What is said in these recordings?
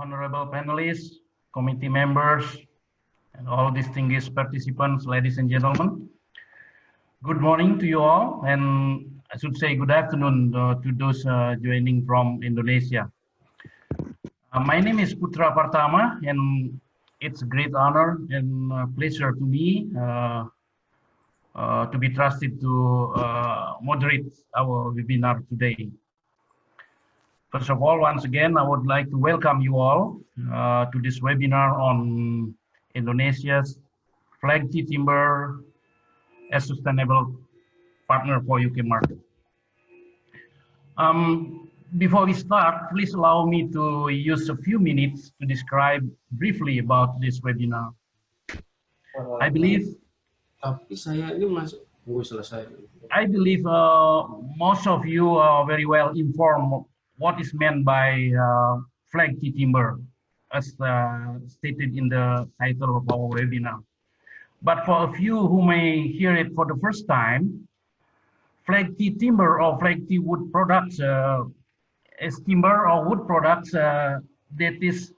honorable panelists, committee members, and all distinguished participants, ladies and gentlemen. Good morning to you all, and I should say good afternoon to those joining from Indonesia. My name is Putera Parthama, and it's a great honor and pleasure to me to be trusted to moderate our webinar today. First of all, once again, I would like to welcome you all to this webinar on Indonesia's FLEGT Timber as sustainable partner for UK market. Before we start, please allow me to use a few minutes to describe briefly about this webinar. I believe most of you are very well informed of what is meant by FLEGT Timber, as stated in the title of our webinar. But for a few who may hear it for the first time, FLEGT Timber or FLEGT wood products is timber or wood products that is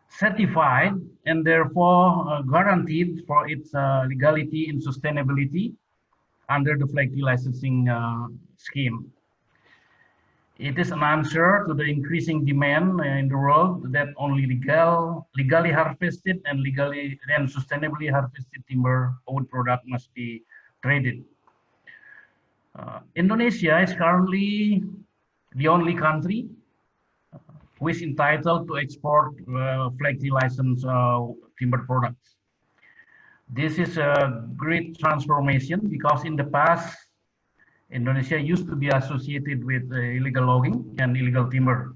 certified and therefore guaranteed for its legality and sustainability under the FLEGT licensing scheme. It is an answer to the increasing demand in the world that only legally harvested and sustainably harvested timber or wood product must be traded. Indonesia is currently the only country who is entitled to export FLEGT licensed timber products. This is a great transformation because in the past, Indonesia used to be associated with illegal logging and illegal timber.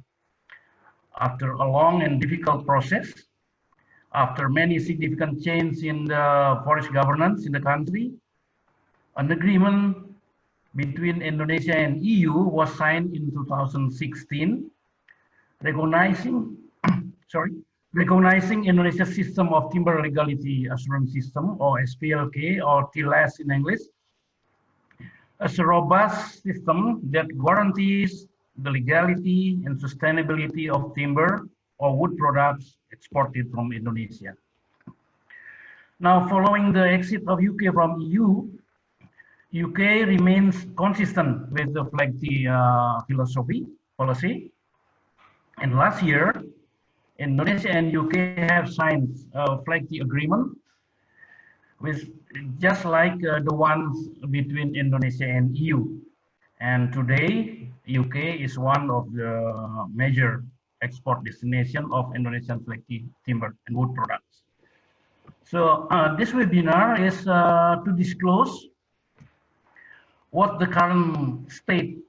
After a long and difficult process, after many significant changes in the forest governance in the country, an agreement between Indonesia and EU was signed in 2016, recognizing Indonesia's system of timber legality assurance system, or SPLK, or TLAS in English, as a robust system that guarantees the legality and sustainability of timber or wood products exported from Indonesia. Now, following the exit of UK from EU, UK remains consistent with the FLEGT policy. And last year, Indonesia and UK have signed a FLEGT agreement with just like the ones between Indonesia and EU. And today, UK is one of the major export destinations of Indonesian FLEGT timber and wood products. So this webinar is to disclose what the current state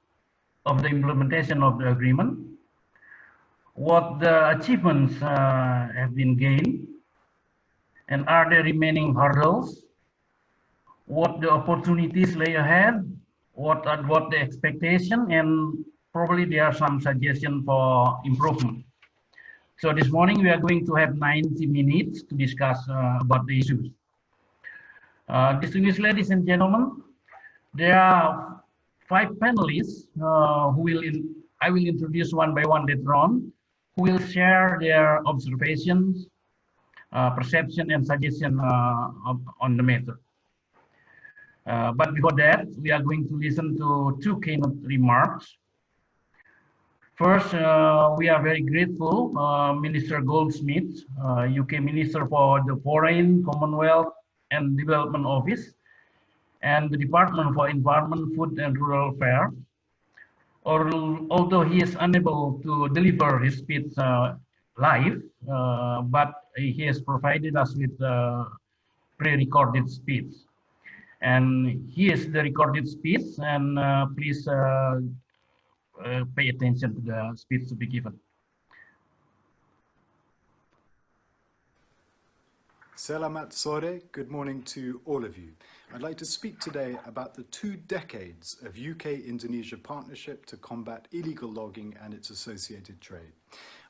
of the implementation of the agreement, what the achievements have been gained, and are there remaining hurdles, what the opportunities lay ahead, what the expectation, and probably there are some suggestions for improvement. So this morning we are going to have 90 minutes to discuss about the issues. Distinguished ladies and gentlemen, there are 5 panelists I will introduce one by one later on, who will share their observations, perception, and suggestion on the matter. But before that, we are going to listen to 2 keynote remarks. First, we are very grateful Minister Goldsmith, UK Minister for the Foreign, Commonwealth and Development Office, and the Department for Environment, Food and Rural Affairs. Although he is unable to deliver his speech live, but he has provided us with pre-recorded speech. And here is the recorded speech, and please pay attention to the speech to be given. Selamat sore, good morning to all of you. I'd like to speak today about the 2 decades of UK-Indonesia partnership to combat illegal logging and its associated trade.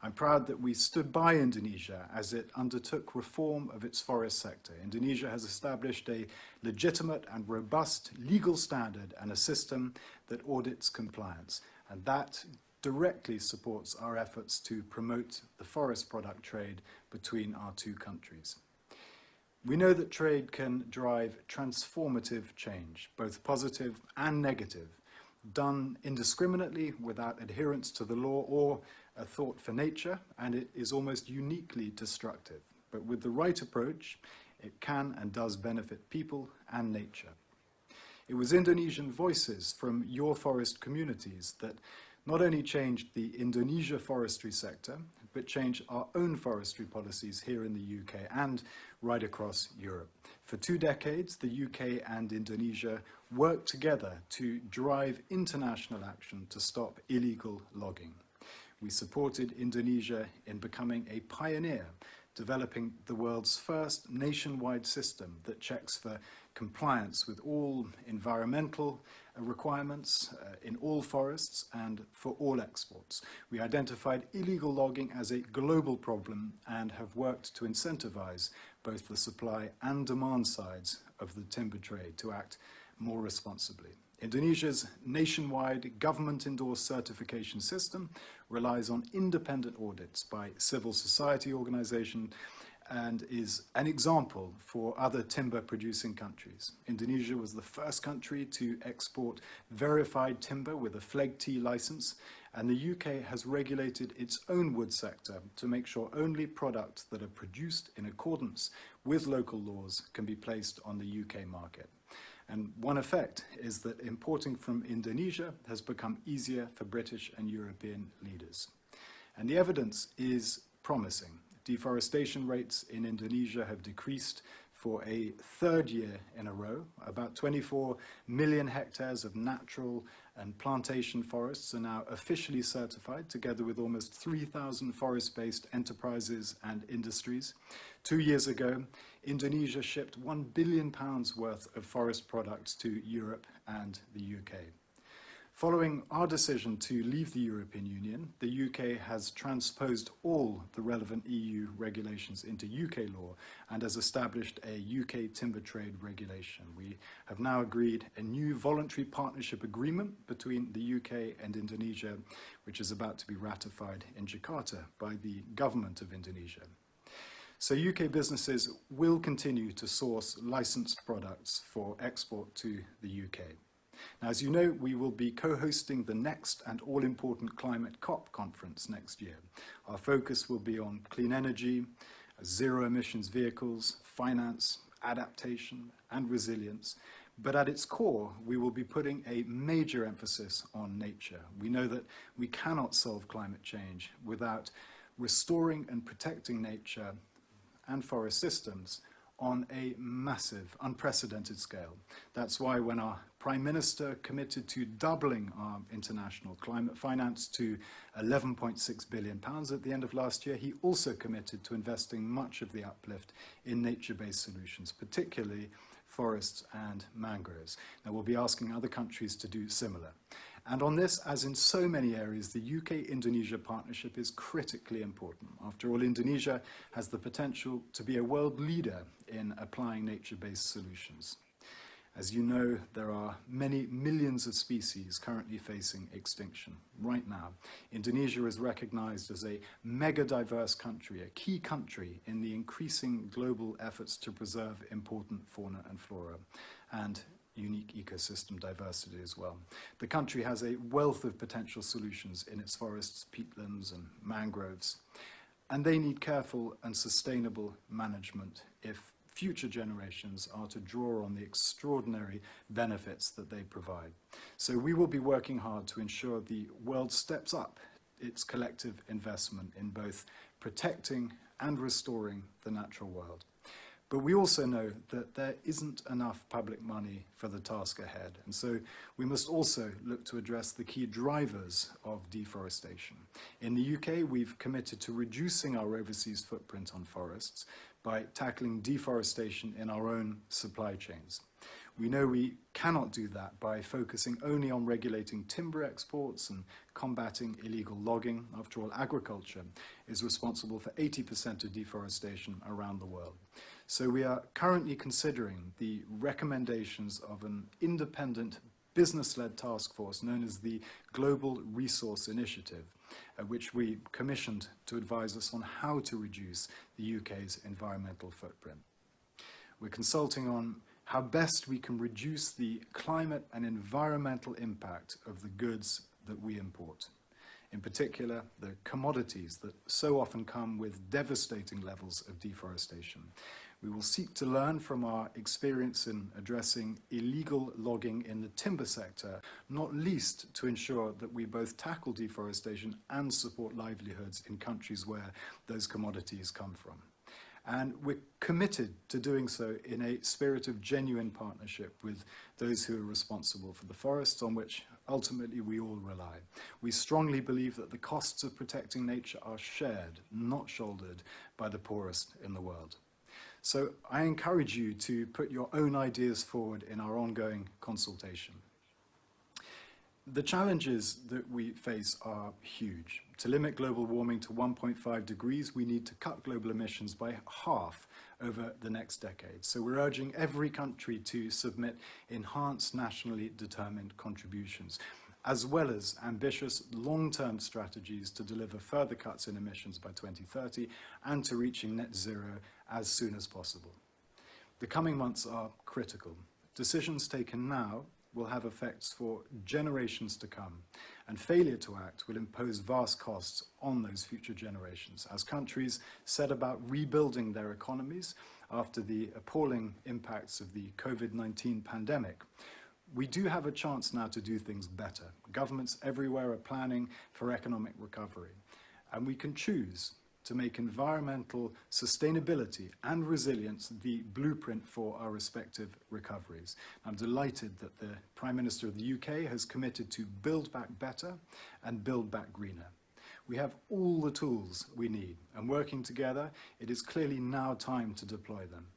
I'm proud that we stood by Indonesia as it undertook reform of its forest sector. Indonesia has established a legitimate and robust legal standard and a system that audits compliance. And that directly supports our efforts to promote the forest product trade between our two countries. We know that trade can drive transformative change, both positive and negative, done indiscriminately without adherence to the law or a thought for nature, and it is almost uniquely destructive. But with the right approach, it can and does benefit people and nature. It was Indonesian voices from your forest communities that not only changed the Indonesia forestry sector, but changed our own forestry policies here in the UK and right across Europe. For 2 decades, the UK and Indonesia worked together to drive international action to stop illegal logging. We supported Indonesia in becoming a pioneer, developing the world's first nationwide system that checks for compliance with all environmental requirements in all forests and for all exports. We identified illegal logging as a global problem and have worked to incentivize both the supply and demand sides of the timber trade to act more responsibly. Indonesia's nationwide government-endorsed certification system relies on independent audits by civil society organizations and is an example for other timber-producing countries. Indonesia was the first country to export verified timber with a FLEGT license, and the UK has regulated its own wood sector to make sure only products that are produced in accordance with local laws can be placed on the UK market. And one effect is that importing from Indonesia has become easier for British and European leaders. And the evidence is promising. Deforestation rates in Indonesia have decreased for a 3rd year in a row. About 24 million hectares of natural and plantation forests are now officially certified, together with almost 3,000 forest-based enterprises and industries. 2 years ago, Indonesia shipped £1 billion worth of forest products to Europe and the UK. Following our decision to leave the European Union, the UK has transposed all the relevant EU regulations into UK law and has established a UK timber trade regulation. We have now agreed a new voluntary partnership agreement between the UK and Indonesia, which is about to be ratified in Jakarta by the government of Indonesia. So UK businesses will continue to source licensed products for export to the UK. Now, as you know, we will be co-hosting the next and all-important Climate COP conference next year. Our focus will be on clean energy, zero-emissions vehicles, finance, adaptation, and resilience. But at its core, we will be putting a major emphasis on nature. We know that we cannot solve climate change without restoring and protecting nature and forest systems on a massive, unprecedented scale. That's why when our Prime Minister committed to doubling our international climate finance to £11.6 billion at the end of last year, he also committed to investing much of the uplift in nature-based solutions, particularly forests and mangroves. Now, we'll be asking other countries to do similar. And on this, as in so many areas, the UK-Indonesia partnership is critically important. After all, Indonesia has the potential to be a world leader in applying nature-based solutions. As you know, there are many millions of species currently facing extinction. Right now, Indonesia is recognized as a mega-diverse country, a key country in the increasing global efforts to preserve important fauna and flora, and unique ecosystem diversity as well. The country has a wealth of potential solutions in its forests, peatlands and mangroves, and they need careful and sustainable management if future generations are to draw on the extraordinary benefits that they provide. So we will be working hard to ensure the world steps up its collective investment in both protecting and restoring the natural world. But we also know that there isn't enough public money for the task ahead. And so we must also look to address the key drivers of deforestation. In the UK, we've committed to reducing our overseas footprint on forests by tackling deforestation in our own supply chains. We know we cannot do that by focusing only on regulating timber exports and combating illegal logging. After all, agriculture is responsible for 80% of deforestation around the world. So we are currently considering the recommendations of an independent business-led task force known as the Global Resource Initiative, which we commissioned to advise us on how to reduce the UK's environmental footprint. We're consulting on how best we can reduce the climate and environmental impact of the goods that we import. In particular, the commodities that so often come with devastating levels of deforestation. We will seek to learn from our experience in addressing illegal logging in the timber sector, not least to ensure that we both tackle deforestation and support livelihoods in countries where those commodities come from. And we're committed to doing so in a spirit of genuine partnership with those who are responsible for the forests on which ultimately we all rely. We strongly believe that the costs of protecting nature are shared, not shouldered, by the poorest in the world. So I encourage you to put your own ideas forward in our ongoing consultation. The challenges that we face are huge. To limit global warming to 1.5 degrees, we need to cut global emissions by half over the next decade. So we're urging every country to submit enhanced nationally determined contributions, as well as ambitious long-term strategies to deliver further cuts in emissions by 2030 and to reaching net zero as soon as possible. The coming months are critical. Decisions taken now will have effects for generations to come, and failure to act will impose vast costs on those future generations as countries set about rebuilding their economies after the appalling impacts of the COVID-19 pandemic. We do have a chance now to do things better. Governments everywhere are planning for economic recovery, and we can choose to make environmental sustainability and resilience the blueprint for our respective recoveries. I'm delighted that the Prime Minister of the UK has committed to build back better and build back greener. We have all the tools we need, and working together, it is clearly now time to deploy them.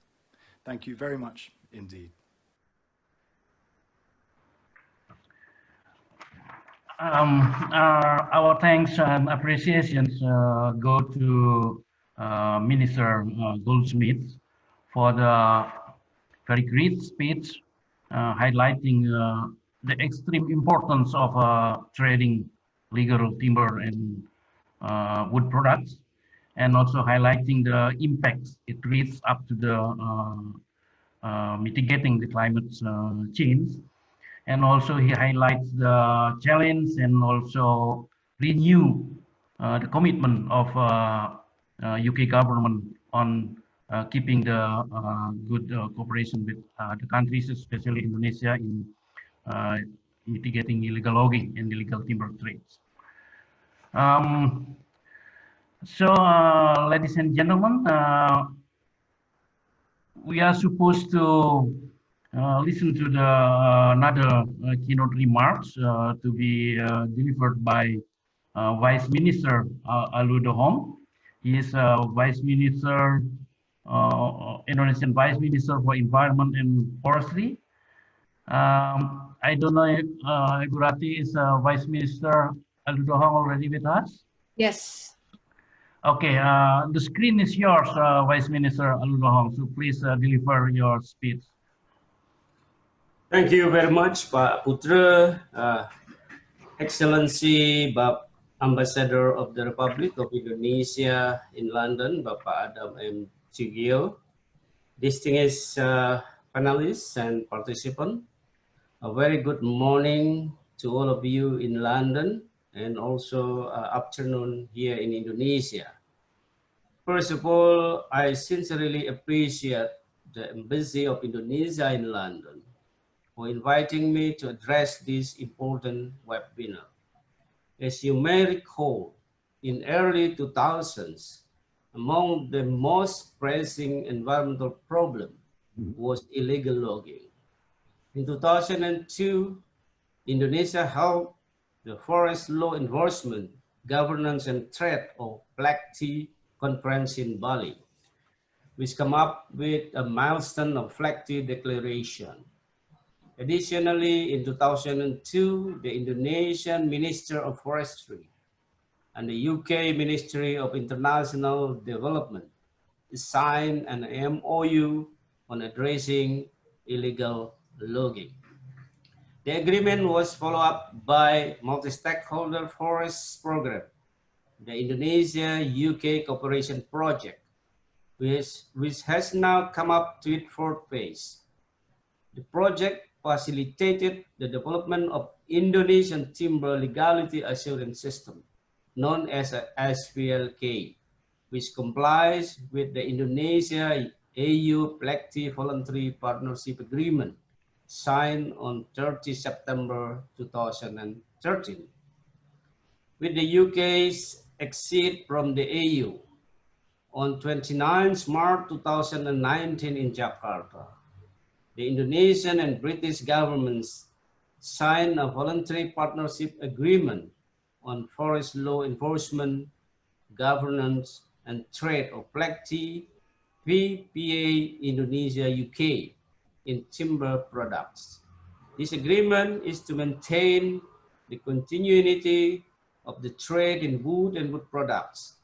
Thank you very much indeed. Our thanks and appreciations go to Minister Goldsmith for the very great speech highlighting the extreme importance of trading legal timber and wood products, and also highlighting the impacts it reaches up to the mitigating the climate change. And also he highlights the challenge and also renew the commitment of UK government on keeping the good cooperation with the countries, especially Indonesia, in mitigating illegal logging and illegal timber trades. Ladies and gentlemen, we are supposed to listen to the another keynote remarks to be delivered by Vice Minister Alue Dohong. He is Vice Minister, Indonesian Vice Minister for Environment and Forestry. I don't know if Ibu Rati is Vice Minister Alue Dohong already with us? Yes. Okay, the screen is yours, Vice Minister Alue Dohong, so please deliver your speech. Thank you very much, Pak Putera, Excellency Bapak Ambassador of the Republic of Indonesia in London, Bapak Adam M. Tugio, distinguished panelists and participants. A very good morning to all of you in London and also afternoon here in Indonesia. First of all, I sincerely appreciate the Embassy of Indonesia in London for inviting me to address this important webinar. As you may recall, in early 2000s, among the most pressing environmental problem was illegal logging. In 2002, Indonesia held the Forest Law Enforcement, Governance and Trade or FLEGT Conference in Bali, which came up with a milestone of FLEGT Declaration. Additionally, in 2002, the Indonesian Minister of Forestry and the UK Ministry of International Development signed an MOU on addressing illegal logging. The agreement was followed up by multi-stakeholder forest program, the Indonesia-UK Cooperation Project, which has now come up to its fourth phase. The project facilitated the development of Indonesian timber legality assurance system, known as a SPLK, which complies with the Indonesia-AU FLEGT Voluntary Partnership Agreement, signed on 30 September 2013. With the UK's exit from the AU on 29 March 2019 in Jakarta, the Indonesian and British governments signed a voluntary partnership agreement on forest law enforcement, governance, and trade of FLEGT VPA Indonesia UK in timber products. This agreement is to maintain the continuity of the trade in wood and wood products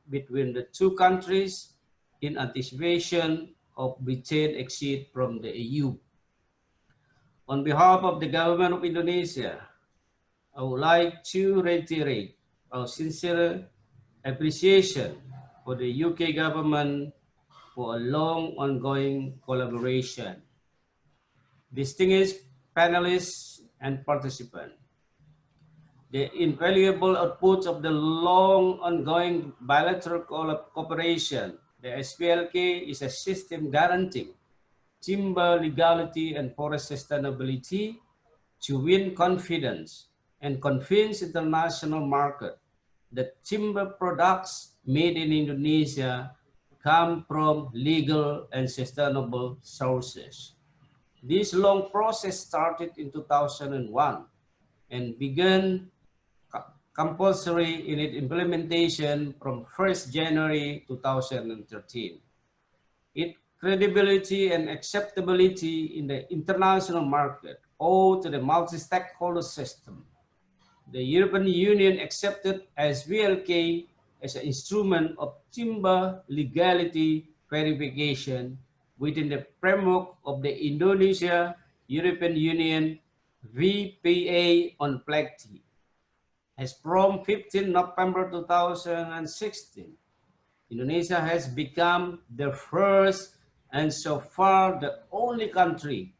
between the two countries in anticipation of Britain exit from the EU. On behalf of the government of Indonesia, I would like to reiterate our sincere appreciation for the UK government for a long ongoing collaboration. Distinguished panelists and participants, the invaluable outputs of the long ongoing bilateral cooperation, the SPLK is a system guaranteeing timber legality and forest sustainability to win confidence and convince international market that timber products made in Indonesia come from legal and sustainable sources. This long process started in 2001 and began compulsory in its implementation from 1st January 2013. Its credibility and acceptability in the international market owe to the multi-stakeholder system. The European Union accepted SPLK as an instrument of timber legality verification within the framework of the Indonesia-European Union VPA on FLEGT. As from 15 November 2016, Indonesia has become the first and so far the only country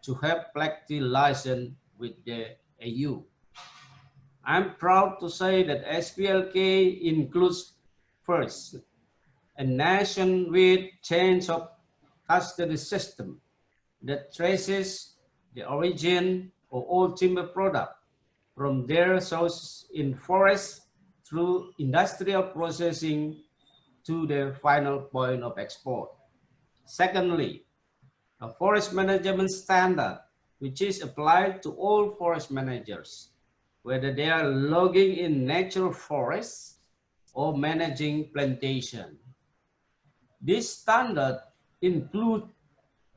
to have FLEGT license with the EU. I'm proud to say that SPLK includes first, a nation-wide change of custody system that traces the origin of all timber products from their source in forests through industrial processing to their final point of export. Secondly, a forest management standard which is applied to all forest managers, whether they are logging in natural forests or managing plantation. This standard includes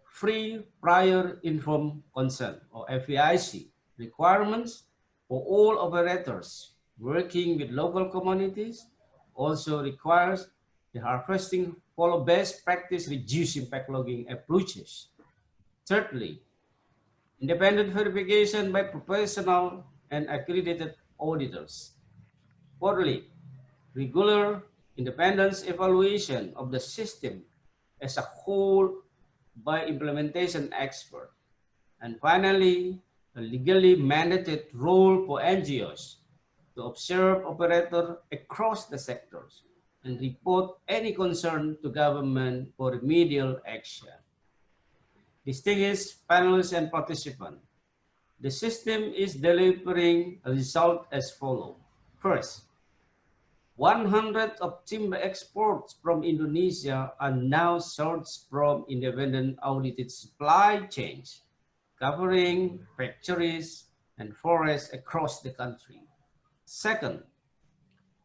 free prior informed consent or FPIC requirements for all operators working with local communities, also requires the harvesting follow best practice reduced impact logging approaches. Thirdly, independent verification by professional and accredited auditors. Fourthly, regular independence evaluation of the system as a whole by implementation expert. And finally, a legally mandated role for NGOs to observe operators across the sectors and report any concern to government for remedial action. Distinguished panelists and participants, the system is delivering a result as follows. First, 100 of timber exports from Indonesia are now sourced from independent audited supply chains, covering factories and forests across the country. Second,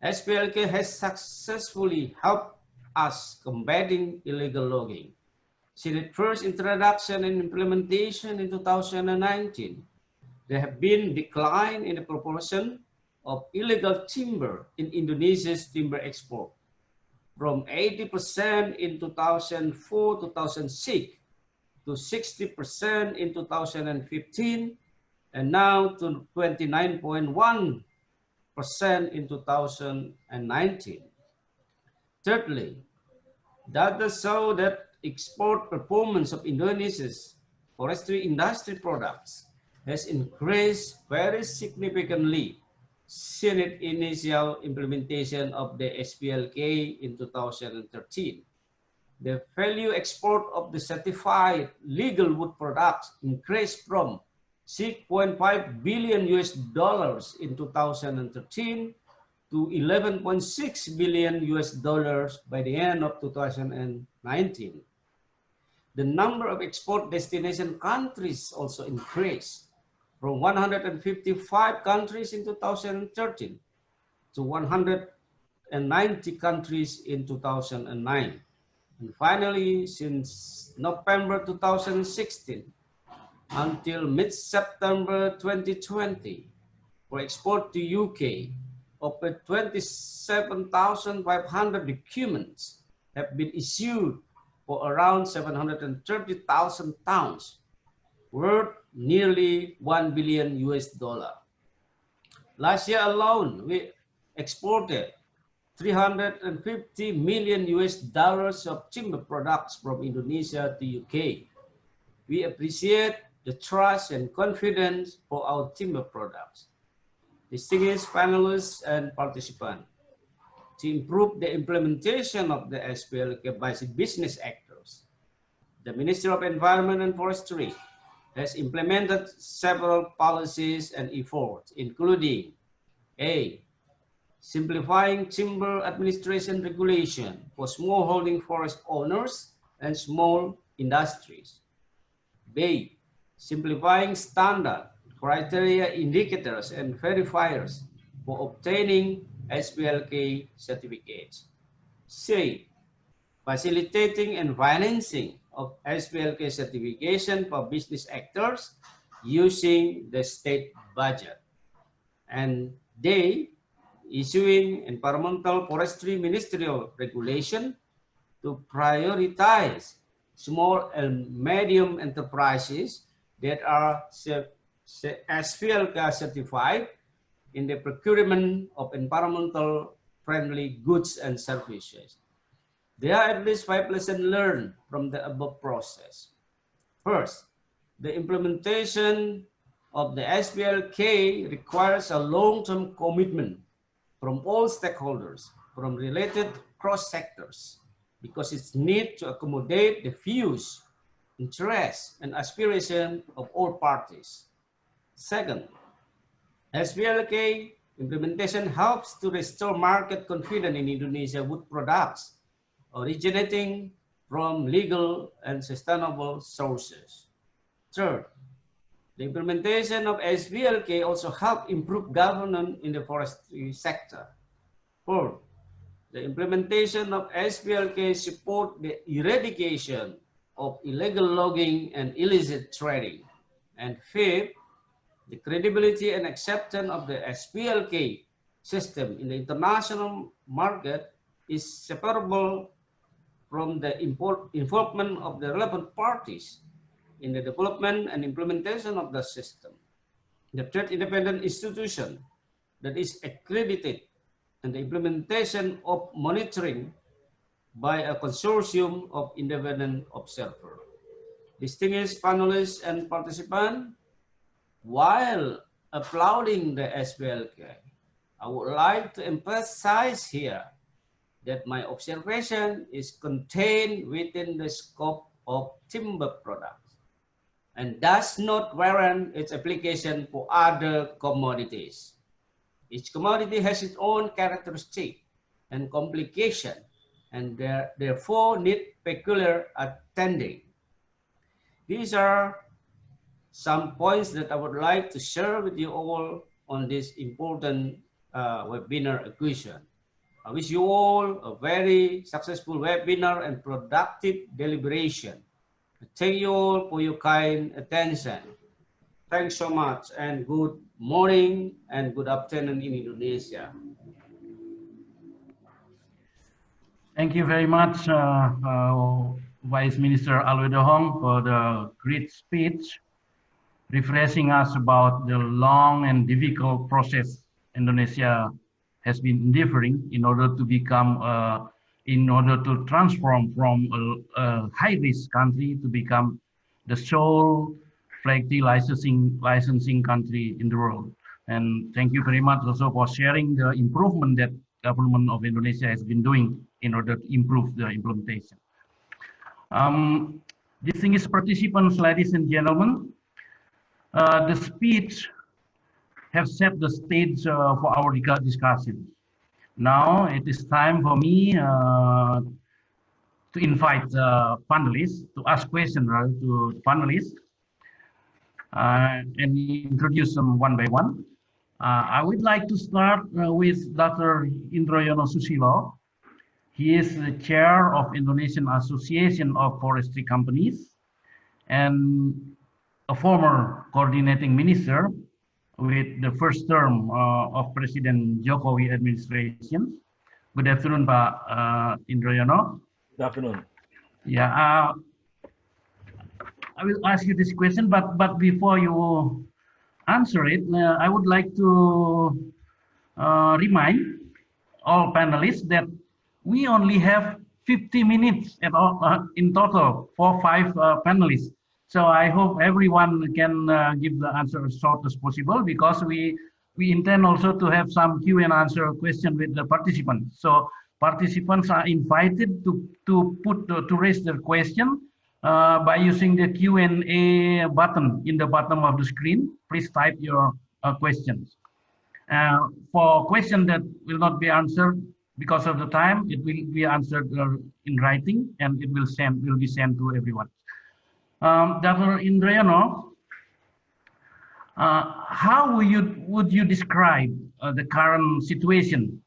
SPLK has successfully helped us combating illegal logging. Since its first introduction and implementation in 2019, there have been decline in the proportion of illegal timber in Indonesia's timber export from 80% in 2004-2006 to 60% in 2015 and now to 29.1% in 2019. Thirdly, data show that export performance of Indonesia's forestry industry products has increased very significantly since its initial implementation of the SPLK in 2013. The value export of the certified legal wood products increased from 6.5 billion US dollars in 2013 to 11.6 billion US dollars by the end of 2019. The number of export destination countries also increased from 155 countries in 2013 to 190 countries in 2009. And finally, since November 2016 until mid-September 2020, for export to UK, over 27,500 documents have been issued for around 730,000 tons, worth nearly 1 billion US dollar. Last year alone, we exported 350 million US dollars of timber products from Indonesia to UK. We appreciate the trust and confidence for our timber products. Distinguished panelists and participants, to improve the implementation of the SPLK by business actors, the Ministry of Environment and Forestry has implemented several policies and efforts, including A, simplifying timber administration regulation for smallholding forest owners and small industries. B, simplifying standard, criteria, indicators, and verifiers for obtaining SPLK certificates. C, facilitating and financing of SPLK certification for business actors using the state budget. And D, issuing environmental forestry ministerial regulation to prioritize small and medium enterprises that are SPLK certified in the procurement of environmental friendly goods and services. There are at least 5 lessons learned from the above process. First, the implementation of the SPLK requires a long-term commitment from all stakeholders, from related cross-sectors, because it's need to accommodate the views, interests, and aspirations of all parties. Second, SPLK implementation helps to restore market confidence in Indonesia wood products originating from legal and sustainable sources. Third, the implementation of SPLK also helps improve governance in the forestry sector. Fourth, the implementation of SPLK support the eradication of illegal logging and illicit trading. And fifth, the credibility and acceptance of the SPLK system in the international market is separable from the involvement of the relevant parties in the development and implementation of the system. The third independent institution that is accredited and the implementation of monitoring by a consortium of independent observers. Distinguished panelists and participants, while applauding the SPLK, I would like to emphasize here that my observation is contained within the scope of timber products and does not warrant its application for other commodities. Each commodity has its own characteristic and complication, and therefore need peculiar attending. These are some points that I would like to share with you all on this important webinar occasion. I wish you all a very successful webinar and productive deliberation. Thank you all for your kind attention. Thanks so much, and good morning and good afternoon in Indonesia. Thank you very much, Vice Minister Alue Dohong, for the great speech. refreshing us about the long and difficult process Indonesia has been endeavoring in order to become, in order to transform from a high-risk country to become the sole FLEGT licensing country in the world. And thank you very much also for sharing the improvement that government of Indonesia has been doing in order to improve the implementation. Distinguished participants, ladies and gentlemen, the speech have set the stage for our discussion. Now it is time for me to invite panelists to ask questions to panelists and introduce them one by one. I would like to start with Dr. Indroyono Susilo. He is the chair of Indonesian Association of Forestry Companies and a former coordinating minister with the first term of President Jokowi administration. Good afternoon, Pak Indroyono. Good afternoon. Yeah, I will ask you this question, but before you answer it, I would like to remind all panelists that we only have 50 minutes at all, in total for 5 panelists. So I hope everyone can give the answer as short as possible, because we intend also to have some Q&A question with the participants. So participants are invited to raise their question by using the Q&A button in the bottom of the screen. Please type your questions. For questions that will not be answered because of the time, it will be answered in writing, and it will be sent to everyone. Dr. Indroyono, how would you describe the current situation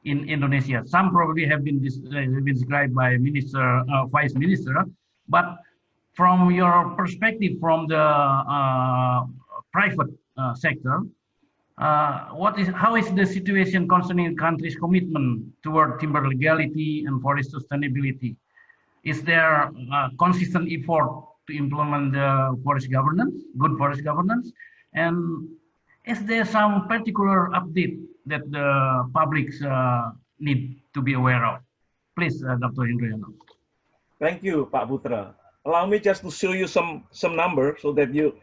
in Indonesia? Some probably have been described by Vice Minister, but from your perspective, from the private sector, how is the situation concerning the country's commitment toward timber legality and forest sustainability? Is there a consistent effort to implement the forest governance, good forest governance? And is there some particular update that the publics need to be aware of? Please, Dr. Indroyono. Thank you, Pak Putera. Allow me just to show you some numbers so that you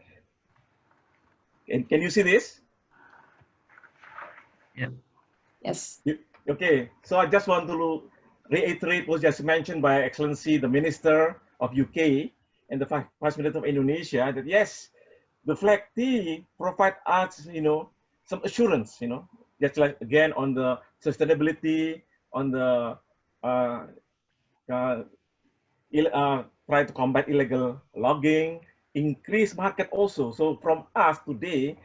can you see this? Yeah. Yes. Okay, so I just want to reiterate what was just mentioned by Excellency the Minister of UK and the Vice Minister of Indonesia, that yes, the FLEGT provide us, some assurance, just like again on the sustainability, on the try to combat illegal logging, increase market also. So from us today,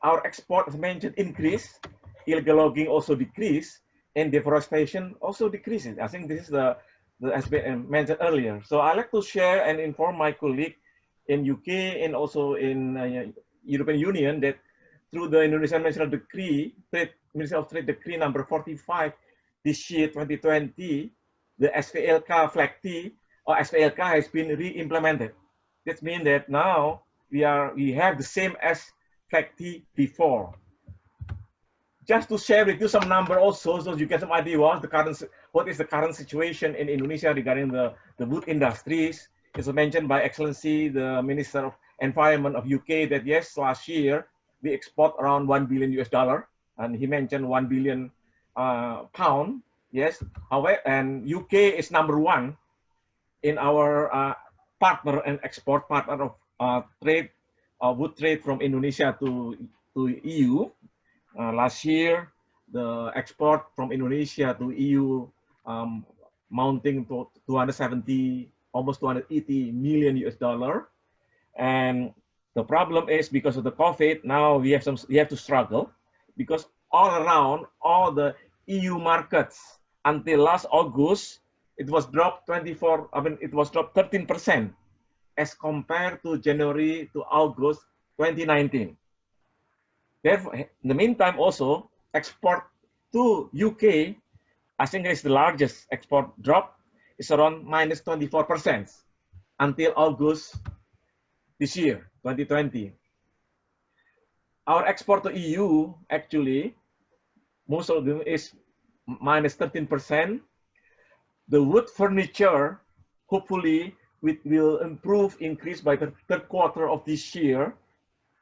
our export, as mentioned, increase, illegal logging also decrease, and deforestation also decreases. I think this is the aspect mentioned earlier. So I like to share and inform my colleague in UK and also in European Union that through the Indonesian Minister of Trade Decree number 45 this year 2020, the SVLK FLEGT or SVLK has been re-implemented. That means that now we have the same as FLEGT before. Just to share with you some number also, so you get some idea what is the current situation in Indonesia regarding the wood industries. It's mentioned by Excellency the Minister of Environment of UK that yes, last year we export around $1 billion US, and he mentioned 1 billion pound. Yes, however, and UK is #1 in our partner and export partner of trade, wood trade from Indonesia to EU. Last year, the export from Indonesia to EU mounting to 270, almost 280 million US dollar. And the problem is because of the COVID, now we have to struggle, because all around all the EU markets until last August, it was dropped 13% as compared to January to August 2019. Therefore, in the meantime, also export to UK, I think is the largest export drop, is around -24% until August this year, 2020. our export to EU, actually, most of them is minus 13%. The wood furniture, hopefully, will improve, increase by the third quarter of this year.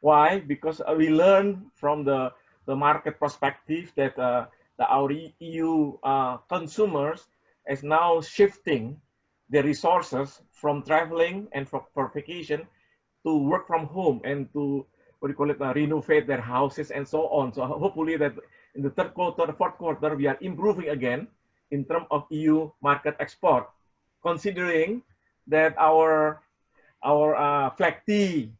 Why? Because we learn from the market perspective that our EU consumers is now shifting their resources from traveling and for vacation to work from home and to, what do you call it, renovate their houses and so on. So hopefully that in the third quarter, fourth quarter, we are improving again in terms of EU market export, considering that our FLEGT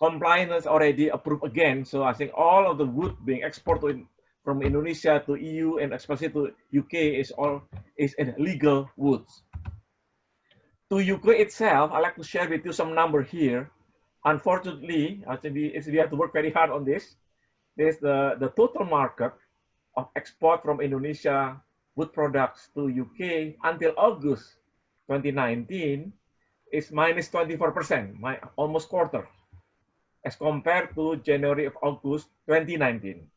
compliance already approved again. So I think all of the wood being exported from Indonesia to EU and especially to UK is legal woods. To UK itself, I'd like to share with you some number here. Unfortunately, I think we have to work very hard on this. There's the total market of export from Indonesia wood products to UK until August 2019 is minus 24%, almost quarter, as compared to January of August 2019.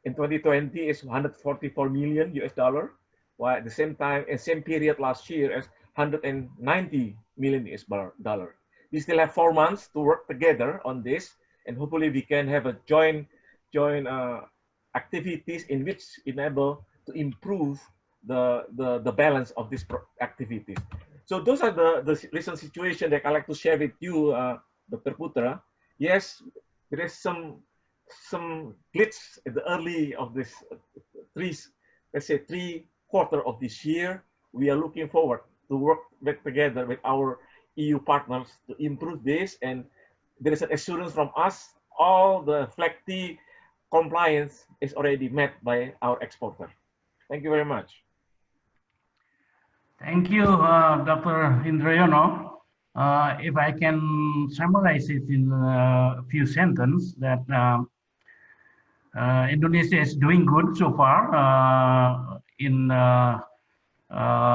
In 2020 is 144 million US dollar, while at the same time, in same period last year is 190 million US dollar. We still have 4 months to work together on this, and hopefully we can have a joint activities in which enable to improve the balance of these activities. So those are the recent situation that I like to share with you, Dr. Putera. Yes, there is some glitch at the early of this three quarter of this year. We are looking forward to work back together with our EU partners to improve this, and there is an assurance from us all the FLEGT compliance is already met by our exporter. Thank you very much. Thank you, Dr. Indroyono. If I can summarize it in a few sentences, that Indonesia is doing good so far in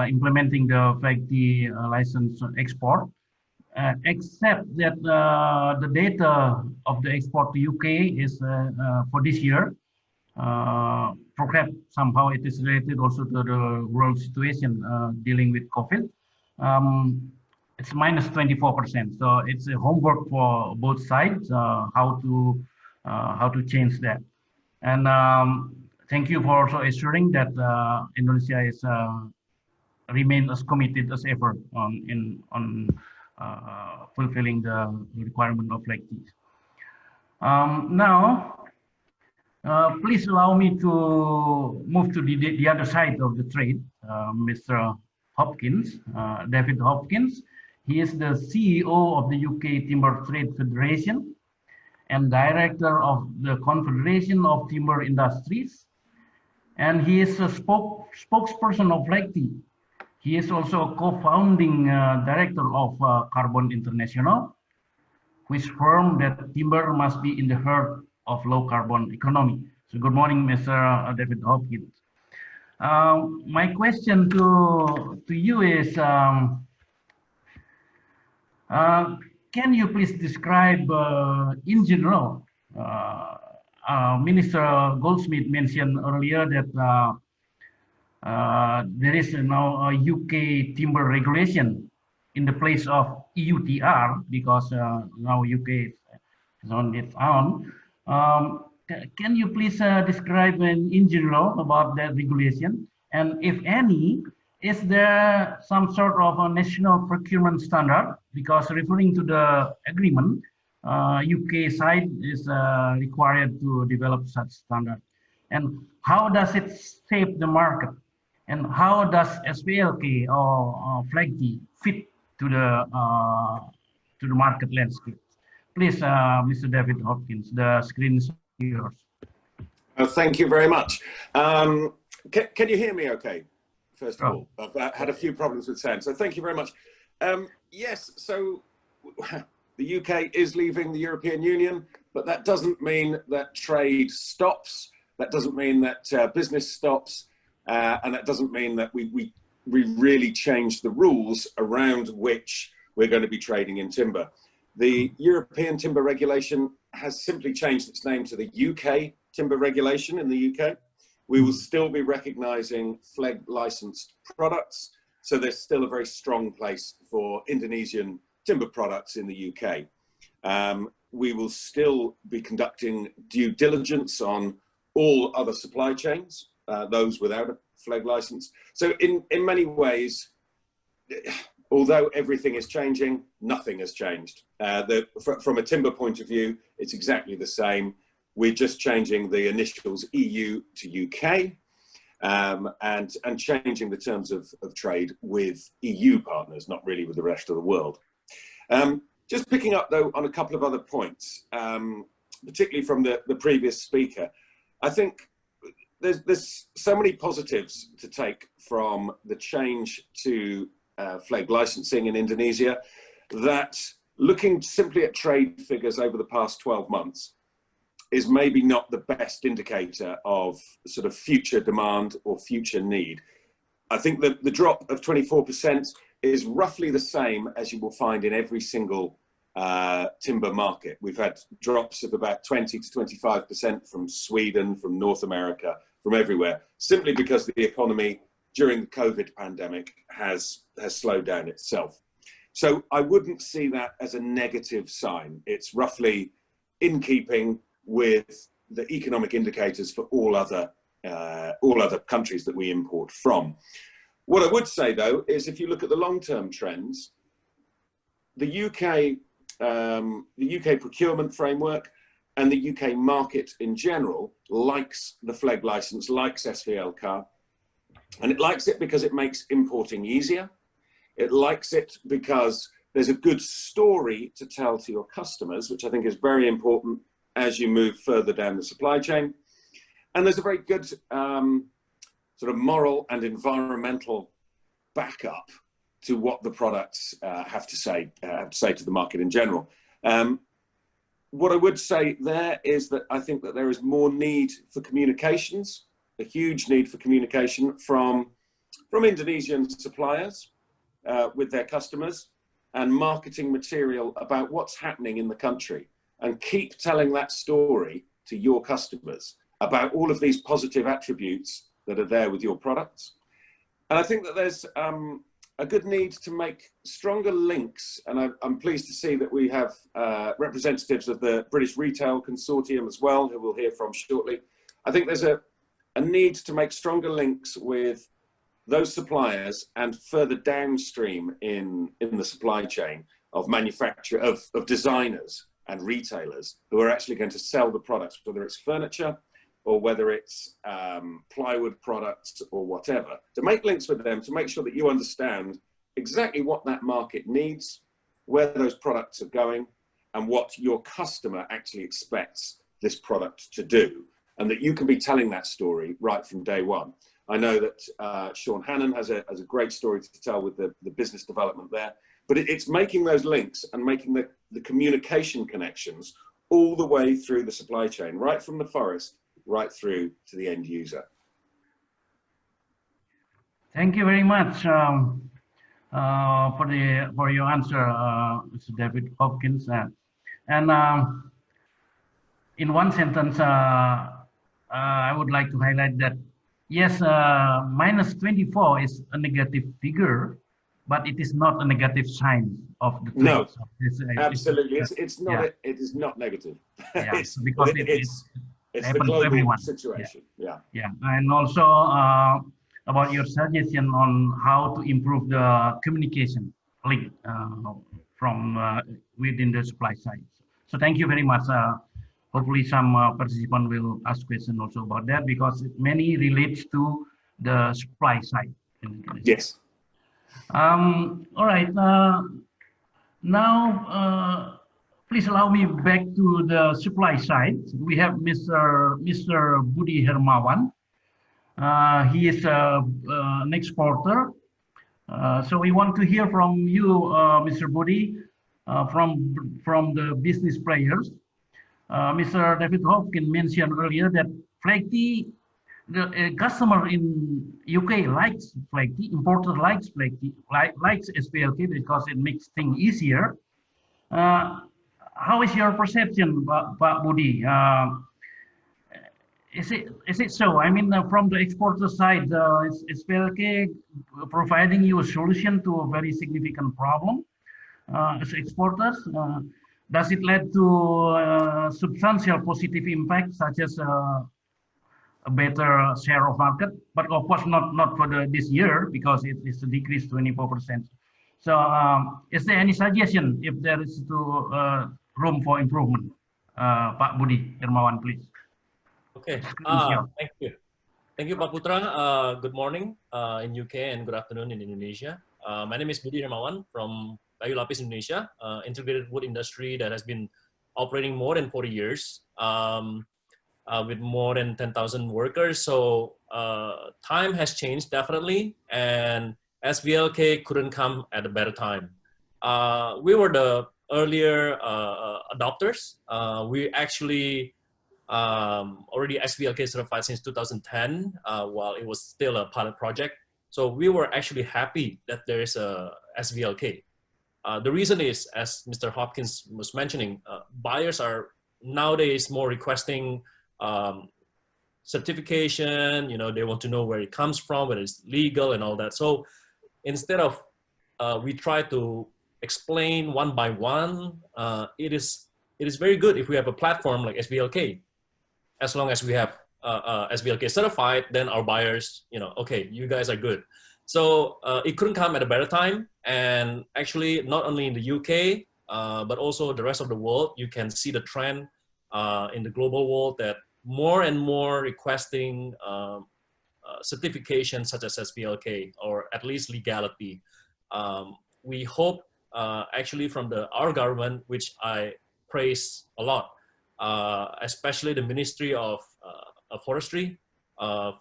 implementing the FLEGT license export, except that the data of the export to UK is for this year. Perhaps somehow it is related also to the world situation dealing with COVID. It's minus 24%. So it's a homework for both sides how to change that. And thank you for also assuring that Indonesia is remain as committed as ever on fulfilling the requirement of FLEGT. Now, please allow me to move to the other side of the trade, Mr. Hopkins, David Hopkins. He is the CEO of the UK Timber Trade Federation and Director of the Confederation of Timber Industries. And he is a spokesperson of FLEGT. He is also a co-founding director of Carbon International, which firm that timber must be in the heart of low carbon economy. So good morning, Mr. David Hopkins. My question to you is, can you please describe in general, Minister Goldsmith mentioned earlier that there is now a UK timber regulation in the place of EUTR, because now UK is on its own. Can you please describe in general about that regulation? And if any, is there some sort of a national procurement standard? Because referring to the agreement, UK side is required to develop such standard. And how does it shape the market? And how does SPLK or FLEGT fit to the market landscape? Please, Mr. David Hopkins, the screen is yours. Thank you very much. Can you hear me okay? First of all, I've had a few problems with sound, so thank you very much. Yes, so the UK is leaving the European Union, but that doesn't mean that trade stops. That doesn't mean that business stops. And that doesn't mean that we really change the rules around which we're going to be trading in timber. The European Timber Regulation has simply changed its name to the UK Timber Regulation in the UK. We will still be recognising FLEGT licensed products, so there's still a very strong place for Indonesian timber products in the UK. We will still be conducting due diligence on all other supply chains, those without a FLEGT license. So in many ways, although everything is changing, nothing has changed. From a timber point of view, it's exactly the same. We're just changing the initials EU to UK and changing the terms of trade with EU partners, not really with the rest of the world. Just picking up though on a couple of other points, particularly from the previous speaker, I think there's so many positives to take from the change to FLEGT licensing in Indonesia that looking simply at trade figures over the past 12 months is maybe not the best indicator of sort of future demand or future need. I think that the drop of 24% is roughly the same as you will find in every single timber market. We've had drops of about 20 to 25% from Sweden, from North America, from everywhere, simply because the economy during the COVID pandemic has slowed down itself. So I wouldn't see that as a negative sign. It's roughly in keeping with the economic indicators for all other countries that we import from. What I would say though is if you look at the long-term trends, the UK procurement framework and the UK market in general likes the FLEGT license, likes SVLK, and it likes it because it makes importing easier. It likes it because there's a good story to tell to your customers, which I think is very important as you move further down the supply chain. And there's a very good sort of moral and environmental backup to what the products have to say to the market in general. What I would say there is that I think that there is more need for communications, a huge need for communication from Indonesian suppliers with their customers and marketing material about what's happening in the country, and keep telling that story to your customers about all of these positive attributes that are there with your products. And I think that there's a good need to make stronger links, and I'm pleased to see that we have representatives of the British Retail Consortium as well, who we'll hear from shortly. I think there's a need to make stronger links with those suppliers and further downstream in the supply chain of manufacture, of designers and retailers who are actually going to sell the products, whether it's furniture or whether it's plywood products or whatever, to make links with them, to make sure that you understand exactly what that market needs, where those products are going, and what your customer actually expects this product to do, and that you can be telling that story right from day one. I know that Sean Hannon has a great story to tell with the business development there, but it's making those links and making the communication connections all the way through the supply chain, right from the forest, right through to the end user. Thank you very much for your answer, Mr. David Hopkins. And in one sentence, I would like to highlight that yes, minus 24 is a negative figure, but it is not a negative sign of the trade. No, absolutely, it's not. Yeah. It is not negative. Yeah, because it's the global situation. Yeah. And also about your suggestion on how to improve the communication link from within the supply side. So thank you very much. Hopefully some participants will ask questions also about that, because many relates to the supply side. Yes. All right. Now, please allow me back to the supply side. We have Mr. Budi Hermawan. He is an exporter. So we want to hear from you, Mr. Budi, from the business players. Mr. David Hopkins mentioned earlier that FLEGT, the customer in UK likes FLEGT, importer likes FLEGT, likes SVLK because it makes things easier. How is your perception, Pak Budi? Is it so? I mean, from the exporter side, is FLEGT providing you a solution to a very significant problem as exporters? Does it lead to substantial positive impact, such as a better share of market? But of course, not for this year, because it is a decrease 24%. So, is there any suggestion if there is room for improvement? Pak Budi Hermawan, please. Okay, thank you. Thank you, Pak Putera. Good morning in UK and good afternoon in Indonesia. My name is Budi Hermawan from Kayu Lapis, Indonesia, integrated wood industry that has been operating more than 40 years with more than 10,000 workers. So time has changed definitely, and SVLK couldn't come at a better time. We were the earlier adopters. We actually already SVLK certified since 2010 while it was still a pilot project. So we were actually happy that there is a SVLK. The reason is, as Mr. Hopkins was mentioning, buyers are nowadays more requesting certification. You know, they want to know where it comes from, whether it's legal and all that. So instead of we try to explain one by one, it is very good if we have a platform like SVLK. As long as we have SVLK certified, then our buyers, you know, okay, you guys are good. So it couldn't come at a better time. And actually, not only in the UK, but also the rest of the world, you can see the trend in the global world that more and more requesting certifications such as SVLK, or at least legality. We hope actually from our government, which I praise a lot, especially the Ministry of Forestry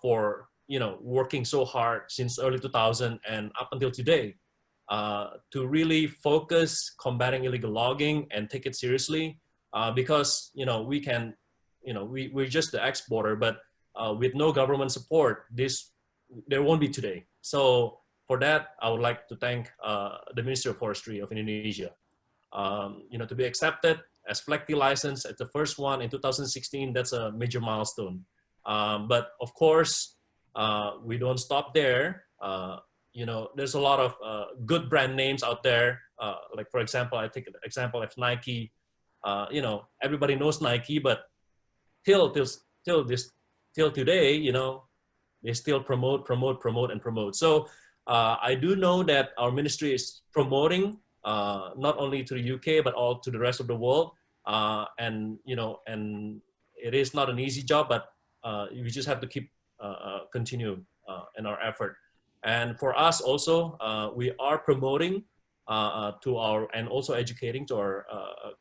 for working so hard since early 2000 and up until today to really focus combating illegal logging and take it seriously, because we can, we're just the exporter, but with no government support, there won't be today. So for that, I would like to thank the Ministry of Forestry of Indonesia. To be accepted as FLEGT license as the first one in 2016, that's a major milestone. But of course, we don't stop there. There's a lot of good brand names out there. Like for example, I take an example of Nike. Everybody knows Nike, but till today, they still promote. So I do know that our ministry is promoting not only to the UK but all to the rest of the world, and it is not an easy job, but we just have to keep continue in our effort. And for us also, we are promoting to our and also educating to our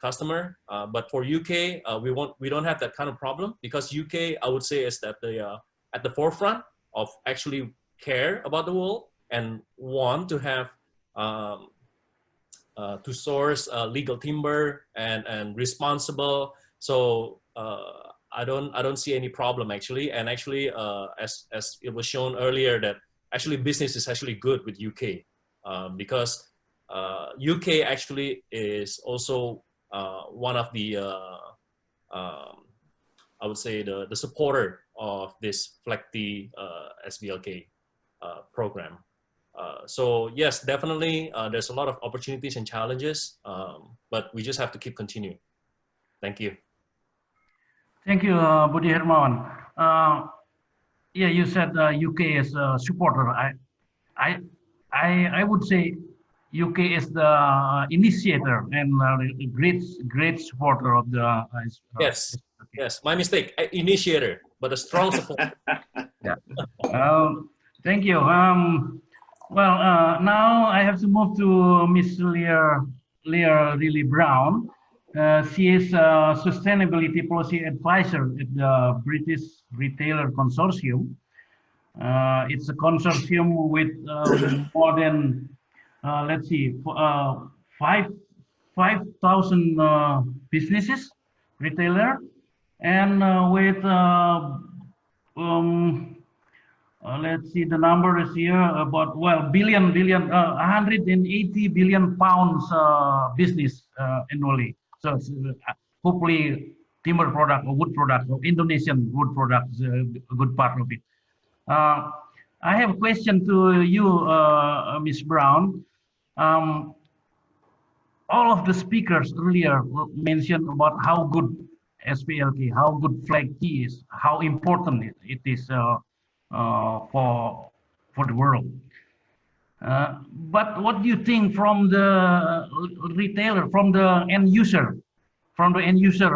customer. But for UK, we don't have that kind of problem, because UK, I would say, is that at the forefront of actually care about the world and want to have to source legal timber and responsible. So I don't see any problem actually. And actually, as it was shown earlier, that actually business is actually good with UK, because UK actually is also one of the I would say the supporter of this FLEGT SVLK program. So yes, definitely there's a lot of opportunities and challenges, but we just have to keep continuing. Thank you. Thank you, Budi Hermawan. Yeah, you said UK is a supporter. I would say UK is the initiator and a great supporter of the. Yes, yes, my mistake. Initiator, but a strong supporter. Yeah. Thank you. Well, now I have to move to Miss Leah Lily Brown. She is a sustainability policy advisor at the British Retail Consortium. It's a consortium with more than, let's see, 5,000 businesses, retailer, and with let's see, the number is here about, well, 180 billion pounds business annually. So hopefully timber product or wood product or Indonesian wood product is a good part of it. I have a question to you, Ms. Brown. All of the speakers earlier mentioned about how good SPLK, how good FLEGT is, how important it is for the world. But what do you think from the retailer, from the end user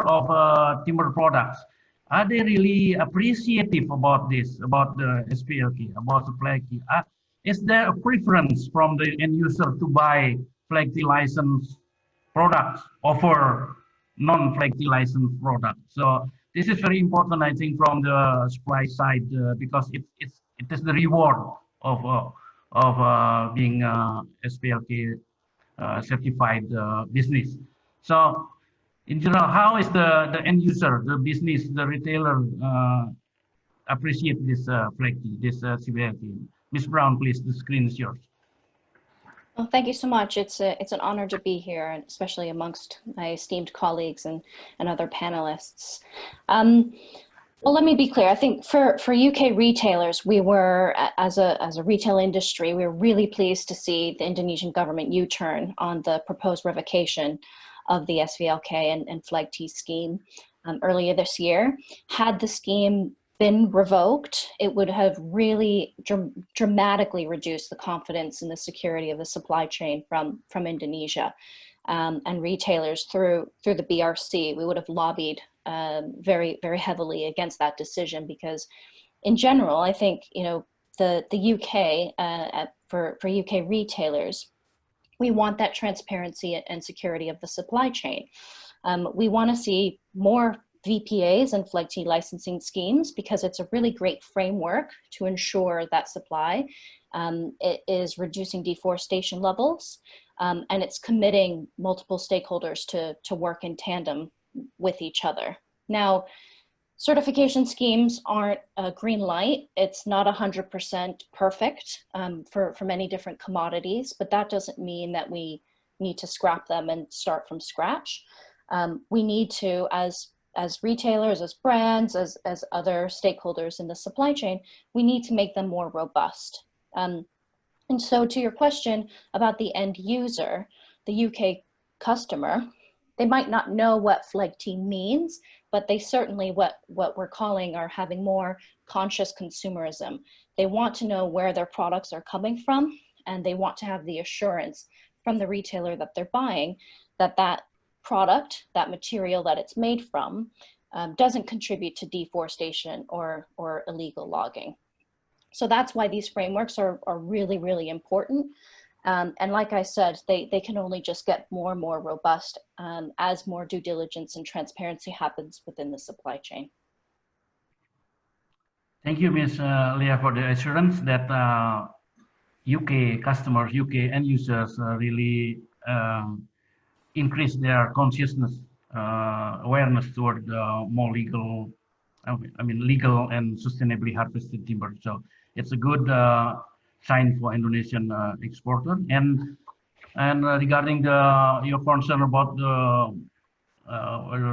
of timber products? Are they really appreciative about this, about the SPLK, about the FLEGT? Is there a preference from the end user to buy FLEGT licensed products over non-FLEGT licensed products? So this is very important, I think, from the supply side because it is the reward of being SPLK certified business. So in general, how is the end user, the business, the retailer appreciate this FLEGT, this CBLT? Ms. Brown, please, the screen is yours. Well, thank you so much. It's an honor to be here, and especially amongst my esteemed colleagues and other panelists. Well, let me be clear. I think for UK retailers, we were, as a retail industry, we were really pleased to see the Indonesian government U-turn on the proposed revocation of the SVLK and FLEGT scheme earlier this year. Had the scheme been revoked, it would have really dramatically reduced the confidence in the security of the supply chain from Indonesia. And retailers through the BRC, we would have lobbied very, very heavily against that decision, because in general, I think, you know, the UK, for UK retailers, we want that transparency and security of the supply chain. We want to see more VPAs and FLEGT licensing schemes because it's a really great framework to ensure that supply it is reducing deforestation levels, and it's committing multiple stakeholders to work in tandem with each other. Now, certification schemes aren't a green light. It's not 100% perfect for many different commodities, but that doesn't mean that we need to scrap them and start from scratch. We need to, as retailers, as brands, as other stakeholders in the supply chain, we need to make them more robust. And so to your question about the end user, the UK customer, they might not know what FLEGT means, but they certainly, what we're calling, are having more conscious consumerism. They want to know where their products are coming from, and they want to have the assurance from the retailer that they're buying that that product, that material that it's made from, doesn't contribute to deforestation or illegal logging. So that's why these frameworks are really, really important. And like I said, they can only just get more and more robust as more due diligence and transparency happens within the supply chain. Thank you, Ms. Leah, for the assurance that UK customers, UK end users really increase their consciousness, awareness toward more legal, legal and sustainably harvested timber. So it's a good sign for Indonesian exporter. And regarding your concern about the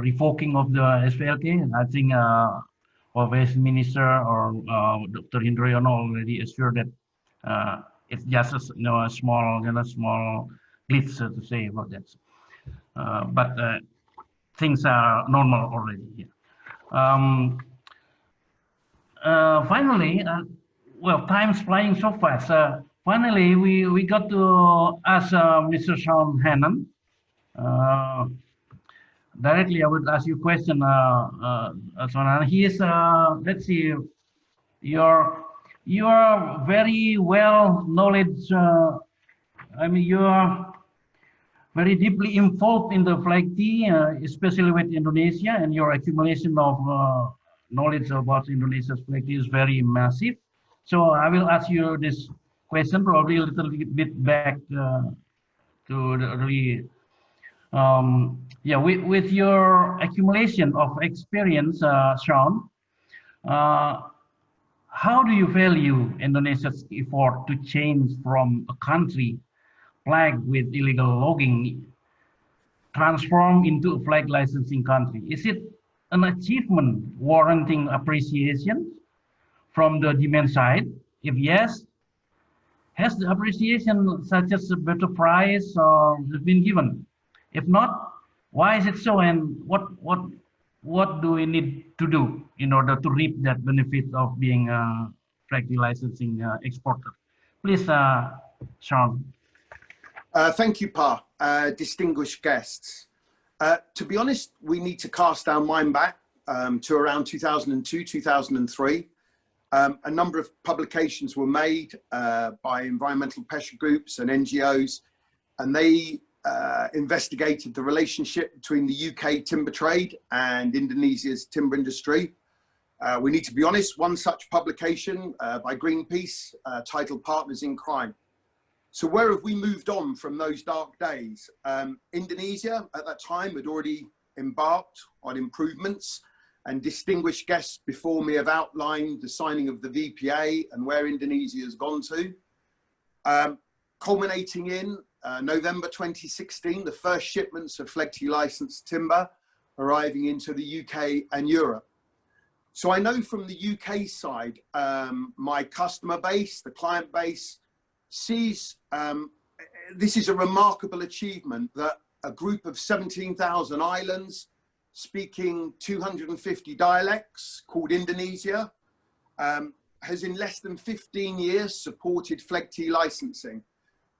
revoking of the SPLK, I think our Vice Minister or Dr. Indroyono already assured that it's just a small glitch to say about that. But things are normal already. Finally, well, time's flying so fast. Finally, we got to ask Mr. Sean Hannon. Directly, I would ask you a question, Sean. He is, let's see, you are very well knowledge. You are very deeply involved in the FLEGT, especially with Indonesia, and your accumulation of knowledge about Indonesia's FLEGT is very massive. So I will ask you this question, probably a little bit back to the early. With your accumulation of experience, Sean, how do you value Indonesia's effort to change from a country plagued with illegal logging transform into a flag licensing country? Is it an achievement warranting appreciation from the demand side? If yes, has the appreciation such as a better price or has been given? If not, why is it so, and what do we need to do in order to reap that benefit of being a flag licensing exporter? Please, Sean. Thank you, Pa. Distinguished guests. To be honest, we need to cast our mind back to around 2002, 2003. A number of publications were made by environmental pressure groups and NGOs, and they investigated the relationship between the UK timber trade and Indonesia's timber industry. We need to be honest, one such publication by Greenpeace titled Partners in Crime. So where have we moved on from those dark days? Indonesia at that time had already embarked on improvements, and distinguished guests before me have outlined the signing of the VPA and where Indonesia has gone to. Culminating in November 2016, the first shipments of FLEGT licensed timber arriving into the UK and Europe. So I know from the UK side, my customer base, the client base, sees this is a remarkable achievement that a group of 17,000 islands speaking 250 dialects called Indonesia has in less than 15 years supported FLEGT licensing.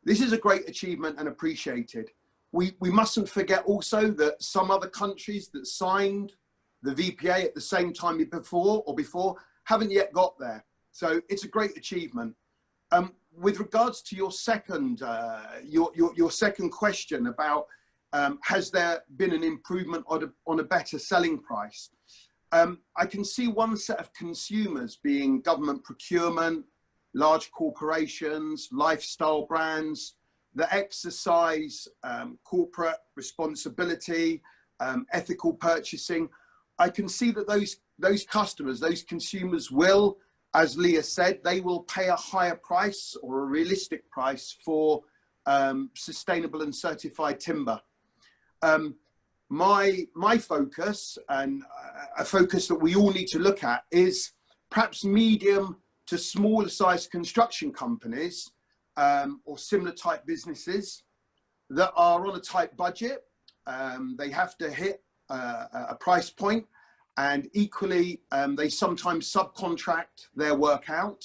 This is a great achievement and appreciated. We mustn't forget also that some other countries that signed the VPA at the same time before haven't yet got there. So it's a great achievement. With regards to your second question about has there been an improvement on a better selling price? I can see one set of consumers being government procurement, large corporations, lifestyle brands that exercise corporate responsibility, ethical purchasing. I can see that those customers, those consumers will, as Leah said, they will pay a higher price or a realistic price for sustainable and certified timber. My focus, and a focus that we all need to look at, is perhaps medium to smaller size construction companies or similar type businesses that are on a tight budget. They have to hit a price point, and equally they sometimes subcontract their work out.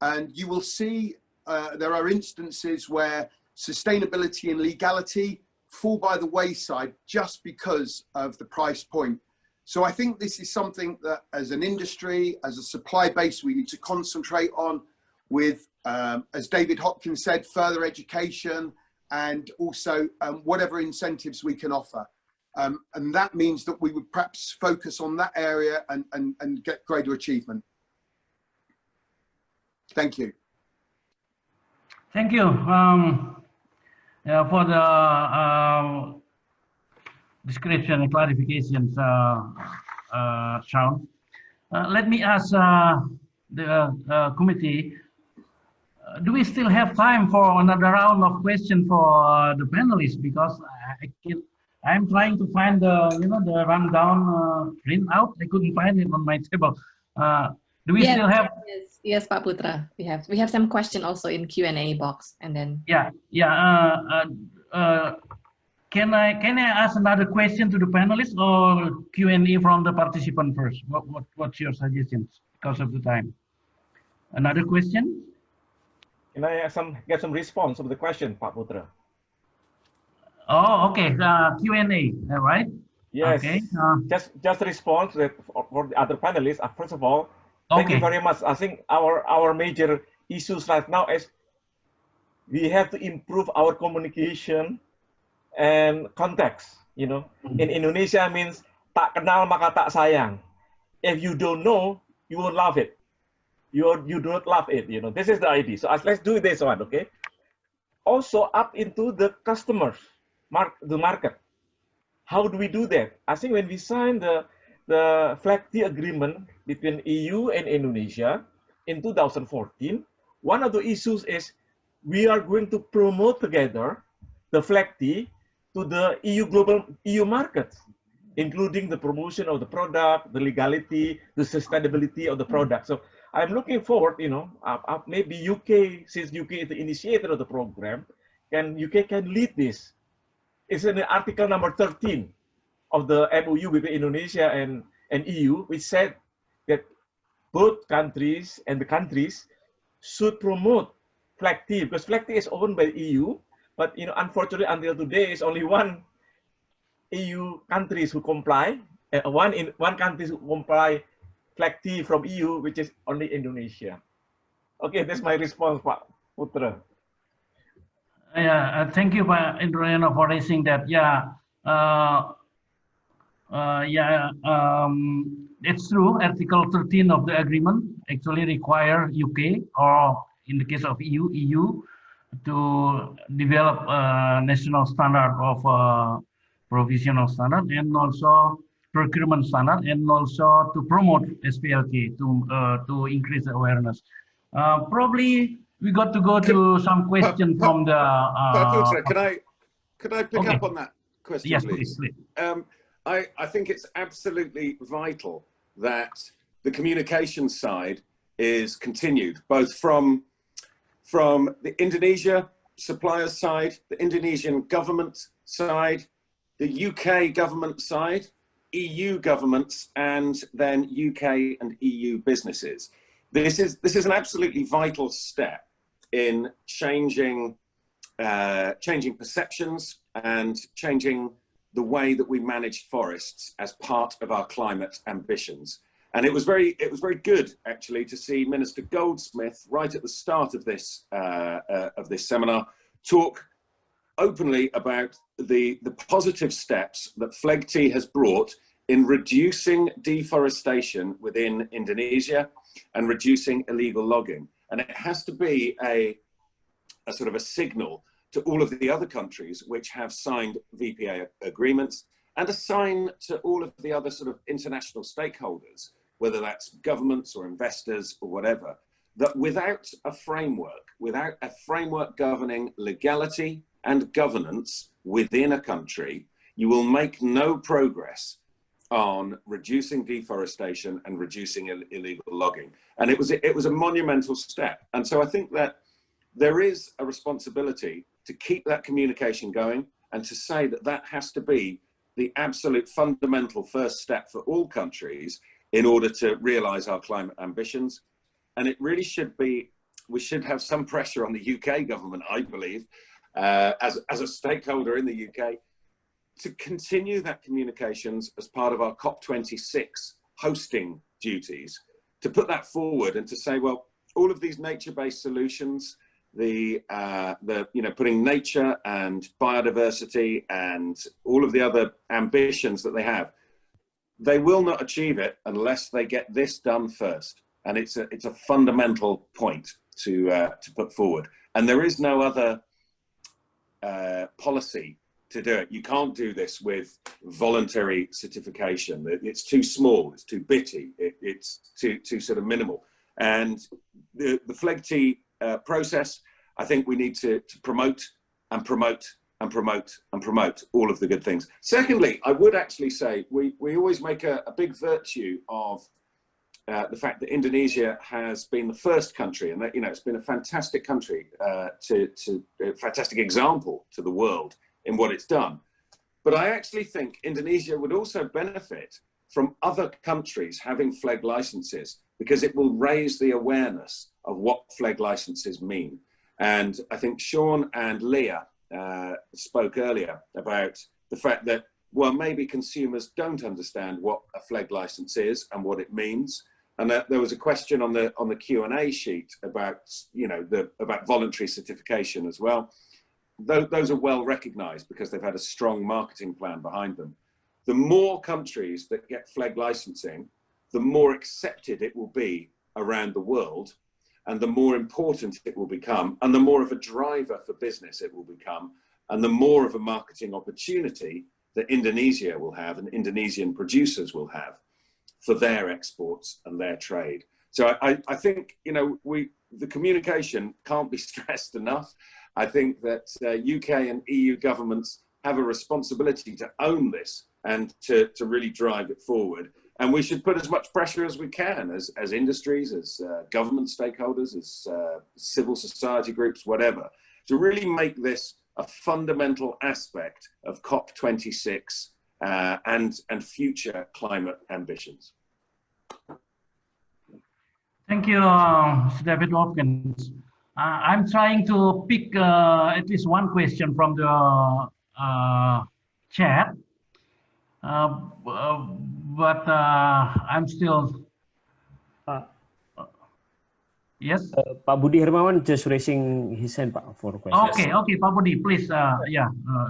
And you will see there are instances where sustainability and legality fall by the wayside just because of the price point. So I think this is something that as an industry, as a supply base, we need to concentrate on with, as David Hopkins said, further education and also whatever incentives we can offer. And that means that we would perhaps focus on that area and get greater achievement. Thank you. Thank you for the description and clarifications, Sean. Let me ask the committee, do we still have time for another round of questions for the panelists? Because I'm trying to find the the rundown printout. I couldn't find it on my table. Do we still have? Yes, Pak Putra. We have some question also in Q&A box, and then Can I ask another question to the panelists or Q&A from the participant first? What's your suggestions because of the time? Another question? Can I get some response to the question, Pak Putra? Oh, okay. Q&A, right? Yes. Okay. Just response for the other panelists. First of all, thank you very much. I think our major issues right now is we have to improve our communication and context. In Indonesia means tak kenal maka tak sayang. If you don't know, you won't love it. You do not love it. This is the idea. So let's do this one, okay? Also up into the customers, the market. How do we do that? I think when we signed the FLEGT agreement between EU and Indonesia, in 2014, one of the issues is we are going to promote together the FLEGT to the EU markets, including the promotion of the product, the legality, the sustainability of the product. So I'm looking forward, maybe UK, since UK is the initiator of the program, UK can lead this. It's in article number 13 of the MOU between Indonesia and EU, which said that both countries and the countries should promote FLEGT, because FLEGT is owned by EU, but unfortunately until today is only one EU countries who comply, one country who comply FLEGT from EU, which is only Indonesia. Okay, that's my response, Pak Putera. Yeah, thank you, Pak Indriano, for raising that. Yeah, it's true. Article 13 of the agreement actually require UK, or in the case of EU, to develop a national standard of provisional standard, and also procurement standard, and also to promote SPLK to increase the awareness. Probably we got to go to some question from the. Putera, could I pick up on that question, yes, please? Please. I think it's absolutely vital that the communication side is continued, both from the Indonesia supplier side, the Indonesian government side, the UK government side, EU governments, and then UK and EU businesses. This is an absolutely vital step in changing perceptions and changing the way that we manage forests as part of our climate ambitions. And it was very good actually to see Minister Goldsmith right at the start of this seminar talk openly about the positive steps that FLEGT has brought in reducing deforestation within Indonesia and reducing illegal logging. And it has to be a sort of a signal to all of the other countries which have signed VPA agreements, and a sign to all of the other sort of international stakeholders, whether that's governments or investors or whatever, that without a framework governing legality and governance within a country, you will make no progress on reducing deforestation and reducing illegal logging. And it was a monumental step. And so I think that there is a responsibility to keep that communication going, and to say that that has to be the absolute fundamental first step for all countries in order to realize our climate ambitions. And it really should be, we should have some pressure on the UK government, I believe, as a stakeholder in the UK, to continue that communications as part of our COP26 hosting duties, to put that forward and to say, well, all of these nature-based solutions, putting nature and biodiversity and all of the other ambitions that they have, they will not achieve it unless they get this done first. And it's a fundamental point to put forward. And there is no other policy to do it. You can't do this with voluntary certification. It's too small, it's too bitty, it's too sort of minimal. And the FLEGT process, I think we need to promote and promote and promote and promote all of the good things. Secondly, I would actually say we always make a big virtue of the fact that Indonesia has been the first country, and that, it's been a fantastic country, a fantastic example to the world in what it's done. But I actually think Indonesia would also benefit from other countries having FLEGT licenses, because it will raise the awareness of what FLEGT licenses mean. And I think Sean and Leah spoke earlier about the fact that, well, maybe consumers don't understand what a FLEGT license is and what it means. And there was a question on the Q&A sheet about, about voluntary certification as well. Those are well recognized because they've had a strong marketing plan behind them. The more countries that get FLEGT licensing, the more accepted it will be around the world, and the more important it will become, and the more of a driver for business it will become, and the more of a marketing opportunity that Indonesia will have and Indonesian producers will have for their exports and their trade. So I think, you know, the communication can't be stressed enough. I think that UK and EU governments have a responsibility to own this and to really drive it forward. And we should put as much pressure as we can as industries, as government stakeholders, as civil society groups, whatever, to really make this a fundamental aspect of COP26 and future climate ambitions. Thank you, Mr. David Hopkins. I'm trying to pick at least one question from the chat, but I'm still. Yes. Pak Budi Hermawan just raising his hand, Pak, for questions. Okay, okay, Pak Budi, please.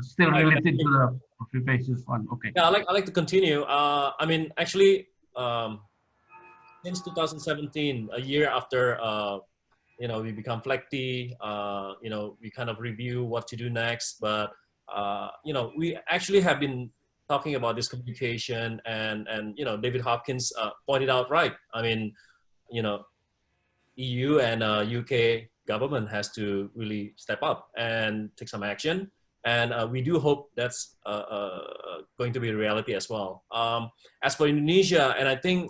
Still related to the previous one. Okay. Yeah, I like to continue. I mean, actually, since 2017, a year after you know, we become FLEGT, you know, we kind of review what to do next. But you know, we actually have been talking about this communication, and you know, David Hopkins pointed out right. I mean, you know, EU and UK government has to really step up and take some action, and we do hope that's going to be a reality as well. As for Indonesia, and I think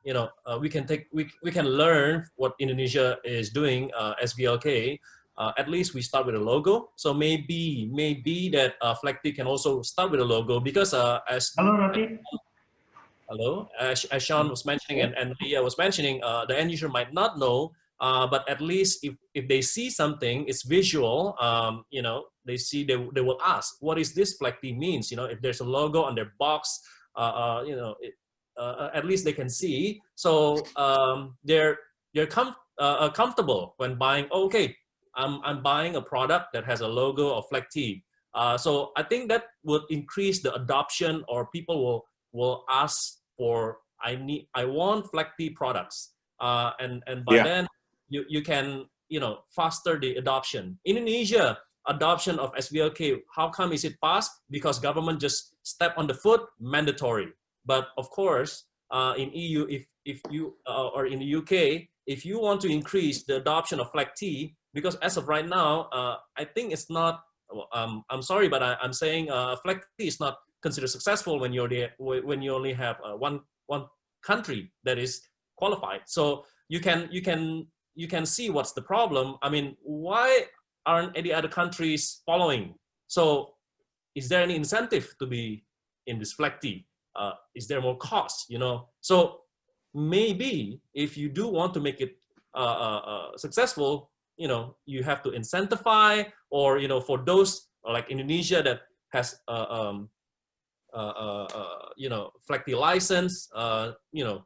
you know, we can learn what Indonesia is doing as VLK. At least we start with a logo. So maybe that FLEGT can also start with a logo, because as hello, as Sean was mentioning and Leah was mentioning, the end user might not know, but at least if they see something, it's visual. You know, they see, they will ask, what is this FLEGT means? You know, if there's a logo on their box, you know, at least they can see. So they're comfortable when buying. Okay, I'm buying a product that has a logo of FLEGT. So I think that would increase the adoption, or people will ask for, I want FLEGT products, and by then you can, you know, faster the adoption. Indonesia adoption of SVLK, how come is it fast? Because government just step on the foot, mandatory. But of course, in EU, if you or in the UK, if you want to increase the adoption of FLEGT, because as of right now, I think it's not. I'm sorry, but I'm saying FLEGT is not considered successful when you only have one country that is qualified. So you can see what's the problem. I mean, why aren't any other countries following? So is there any incentive to be in this FLEGT? Is there more cost, you know? So maybe if you do want to make it successful, you know, you have to incentivize, or, you know, for those like Indonesia that has you know, FLEGT license, you know,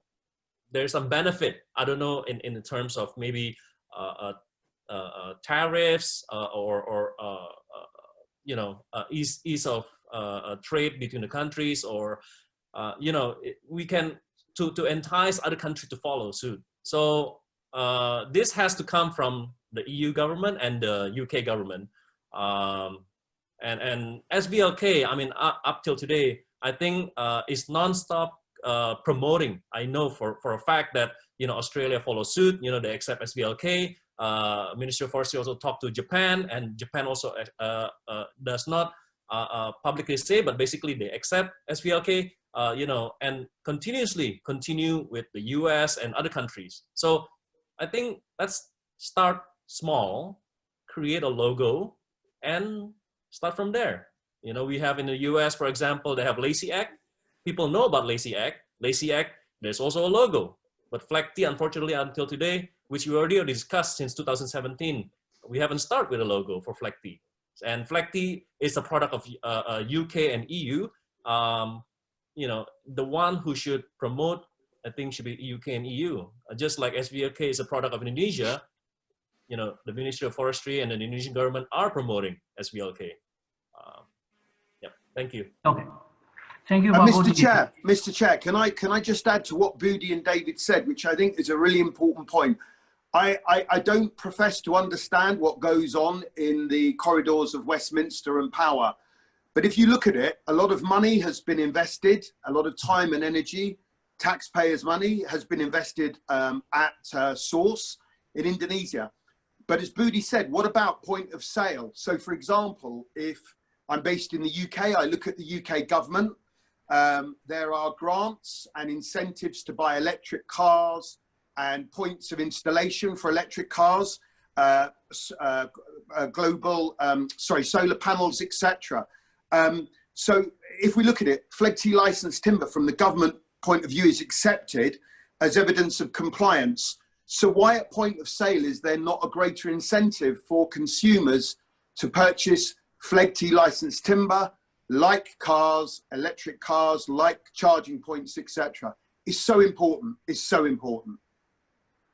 there's some benefit. I don't know, in terms of maybe tariffs, or you know, ease of trade between the countries, or you know, we can to entice other countries to follow suit. So this has to come from the EU government and the UK government. And SVLK, I mean, up till today, I think is non-stop promoting. I know for a fact that, you know, Australia follows suit. You know, they accept SVLK. Ministry of Forestry also talked to Japan, and Japan also does not publicly say, but basically they accept SVLK. You know, and continuously continue with the US and other countries. So I think let's start small, create a logo, and start from there. You know, we have in the US, for example, they have Lacey Act. People know about Lacey Act. Lacey Act, there's also a logo. But FLEGT, unfortunately, until today, which we already discussed since 2017, we haven't started with a logo for FLEGT. And FLEGT is a product of UK and EU. You know, the one who should promote, I think, should be UK and EU. Just like SVLK is a product of Indonesia, you know, the Ministry of Forestry and the Indonesian government are promoting SVLK. Yeah, thank you. Okay, thank you, Mr. Chair, can I just add to what Budi and David said, which I think is a really important point. I don't profess to understand what goes on in the corridors of Westminster and Power. But if you look at it, a lot of money has been invested, a lot of time and energy taxpayers' money has been invested at source in Indonesia. But as Budi said, what about point of sale? So for example, if I'm based in the UK, I look at the UK government, there are grants and incentives to buy electric cars and points of installation for electric cars, solar panels, etc. So if we look at it, FLEGT licensed timber from the government point of view is accepted as evidence of compliance. So why at point of sale is there not a greater incentive for consumers to purchase FLEGT licensed timber, like cars, electric cars, like charging points, etc.? It's so important. It's so important.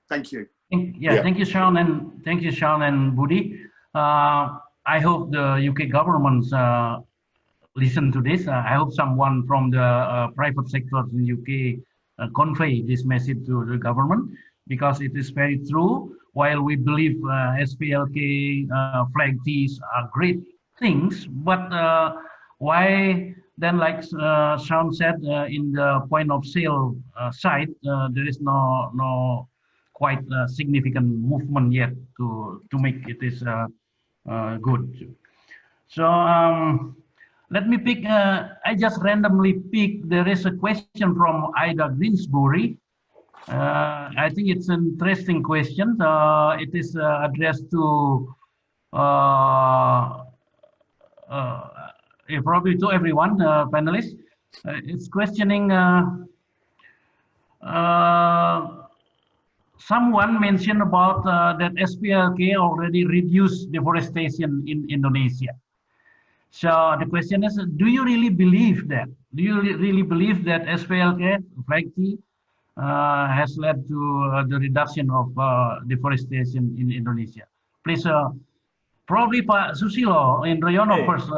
Thank you. Yeah, thank you, Sean, and thank you, Sean and Budi. I hope the UK government listen to this. I hope someone from the private sector in UK convey this message to the government, because it is very true. While we believe SPLK, FLEGTs are great things, but why then, like Sean said, in the point of sale side, there is no quite significant movement yet to make it is good. So let me pick, I just randomly pick, there is a question from Ida Greensbury. I think it's an interesting question. It is addressed to probably to everyone, panelists. It's questioning, someone mentioned about that SPLK already reduced deforestation in Indonesia. So the question is, do you really believe that? Do you really believe that SPLK, FLEGT, has led to the reduction of deforestation in Indonesia? Please, probably Pak Susilo Indroyono first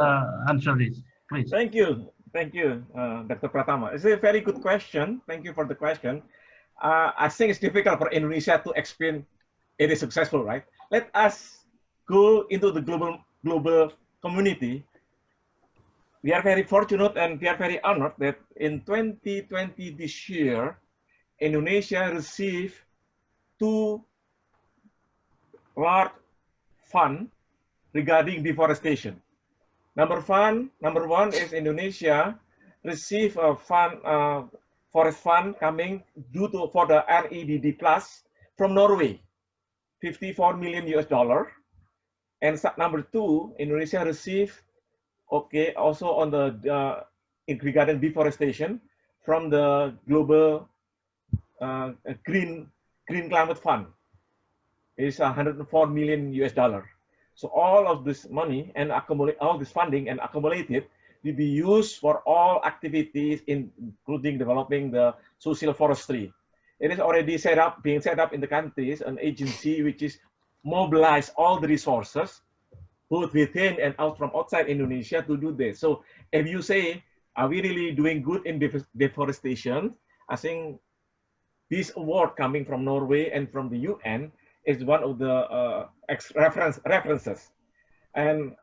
answer this, please. Thank you, Dr. Parthama. It's a very good question. Thank you for the question. I think it's difficult for Indonesia to explain it is successful, right? Let us go into the global community. We are very fortunate and we are very honored that in 2020 this year, Indonesia received 2 large funds regarding deforestation. Number one is Indonesia received a fund, forest fund coming for the REDD plus from Norway, $54 million. And number 2, Indonesia received also on the regarding deforestation from the global green climate fund. It's $104 million. So all of this money and all this funding and accumulated will be used for all activities, including developing the social forestry. It is already being set up in the countries, an agency which is mobilize all the resources, both within and out from outside Indonesia, to do this. So if you say, are we really doing good in deforestation? I think this award coming from Norway and from the UN is one of the references. And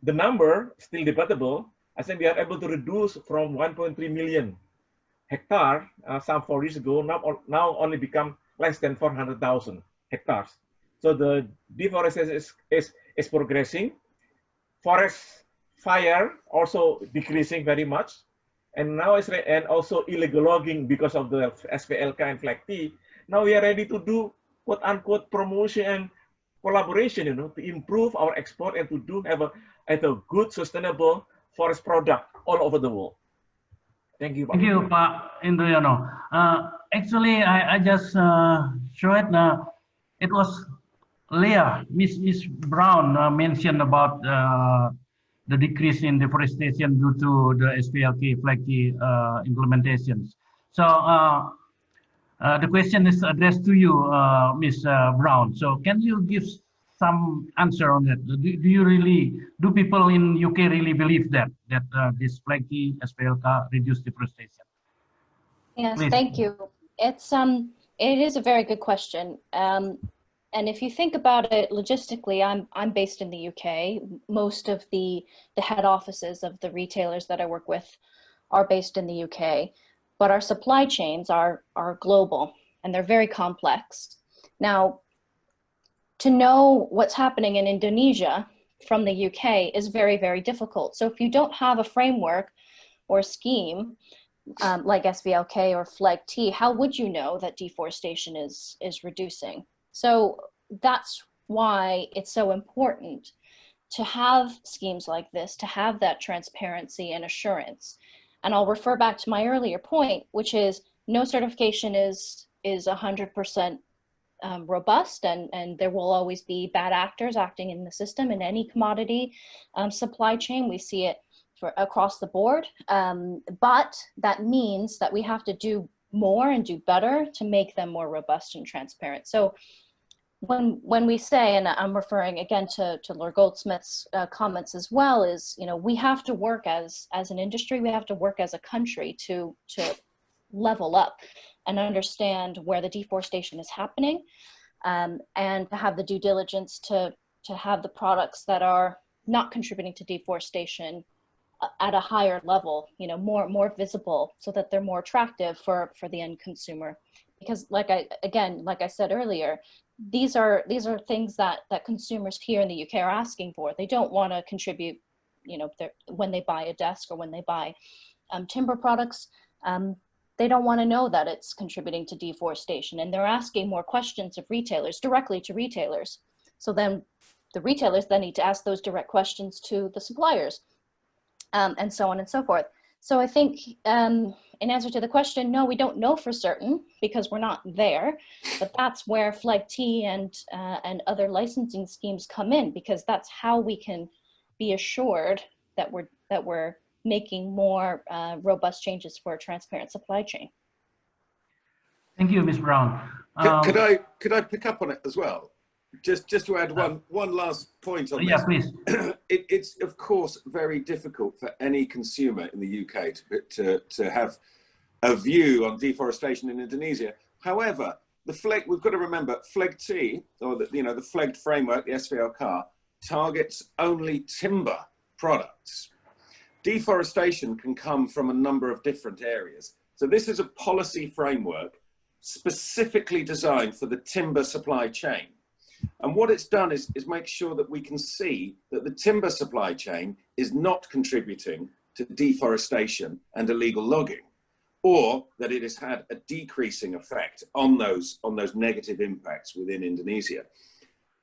the number still debatable. I think we are able to reduce from 1.3 million hectare some 4 years ago, now only become less than 400,000 hectares. So the deforestation is progressing. Forest fire also decreasing very much. And now and also illegal logging because of the SPLK and FLEGT. Now we are ready to do quote unquote promotion and collaboration, to improve our export and to have a good sustainable forest product all over the world. Thank you. Thank you, Pak Indroyono. Actually, I just showed it was Leah, Miss Brown mentioned about the decrease in deforestation due to the SPLK, FLEGT implementations. So the question is addressed to you, Miss Brown. So can you give some answer on that? Do people in UK really believe that this FLEGT, SPLK reduced deforestation? Yes, Please. Thank you. It is a very good question. And if you think about it logistically, I'm based in the UK. Most of the head offices of the retailers that I work with are based in the UK. but our supply chains are global and they're very complex. Now, to know what's happening in Indonesia from the UK is very, very difficult. So if you don't have a framework or scheme like SVLK or FLEGT, how would you know that deforestation is reducing? So that's why it's so important to have schemes like this, to have that transparency and assurance. And I'll refer back to my earlier point, which is no certification is 100% robust, and there will always be bad actors acting in the system in any commodity supply chain. We see it across the board, but that means that we have to do more and do better to make them more robust and transparent. So when we say, and I'm referring again to Lord Goldsmith's comments as well, is, you know, we have to work as an industry, we have to work as a country to level up and understand where the deforestation is happening, and to have the due diligence to have the products that are not contributing to deforestation at a higher level, you know, more visible, so that they're more attractive for the end consumer. Because like I said earlier, these are things that consumers here in the UK are asking for. They don't want to contribute, you know, when they buy a desk or when they buy timber products, they don't want to know that it's contributing to deforestation, and they're asking more questions of retailers, directly to retailers. So then the retailers then need to ask those direct questions to the suppliers, and so on and so forth. So I think in answer to the question, no, we don't know for certain because we're not there, but that's where FLEGT and other licensing schemes come in, because that's how we can be assured that we're making more robust changes for a transparent supply chain. Thank you, Ms. Brown. Could I pick up on it as well? Just to add one last point on this. Yeah, please. It's of course very difficult for any consumer in the UK to have a view on deforestation in Indonesia. However, we've got to remember, FLEGT, or the FLEGT framework, the SVLK, targets only timber products. Deforestation can come from a number of different areas. So this is a policy framework specifically designed for the timber supply chain. And what it's done is make sure that we can see that the timber supply chain is not contributing to deforestation and illegal logging, or that it has had a decreasing effect on those negative impacts within Indonesia.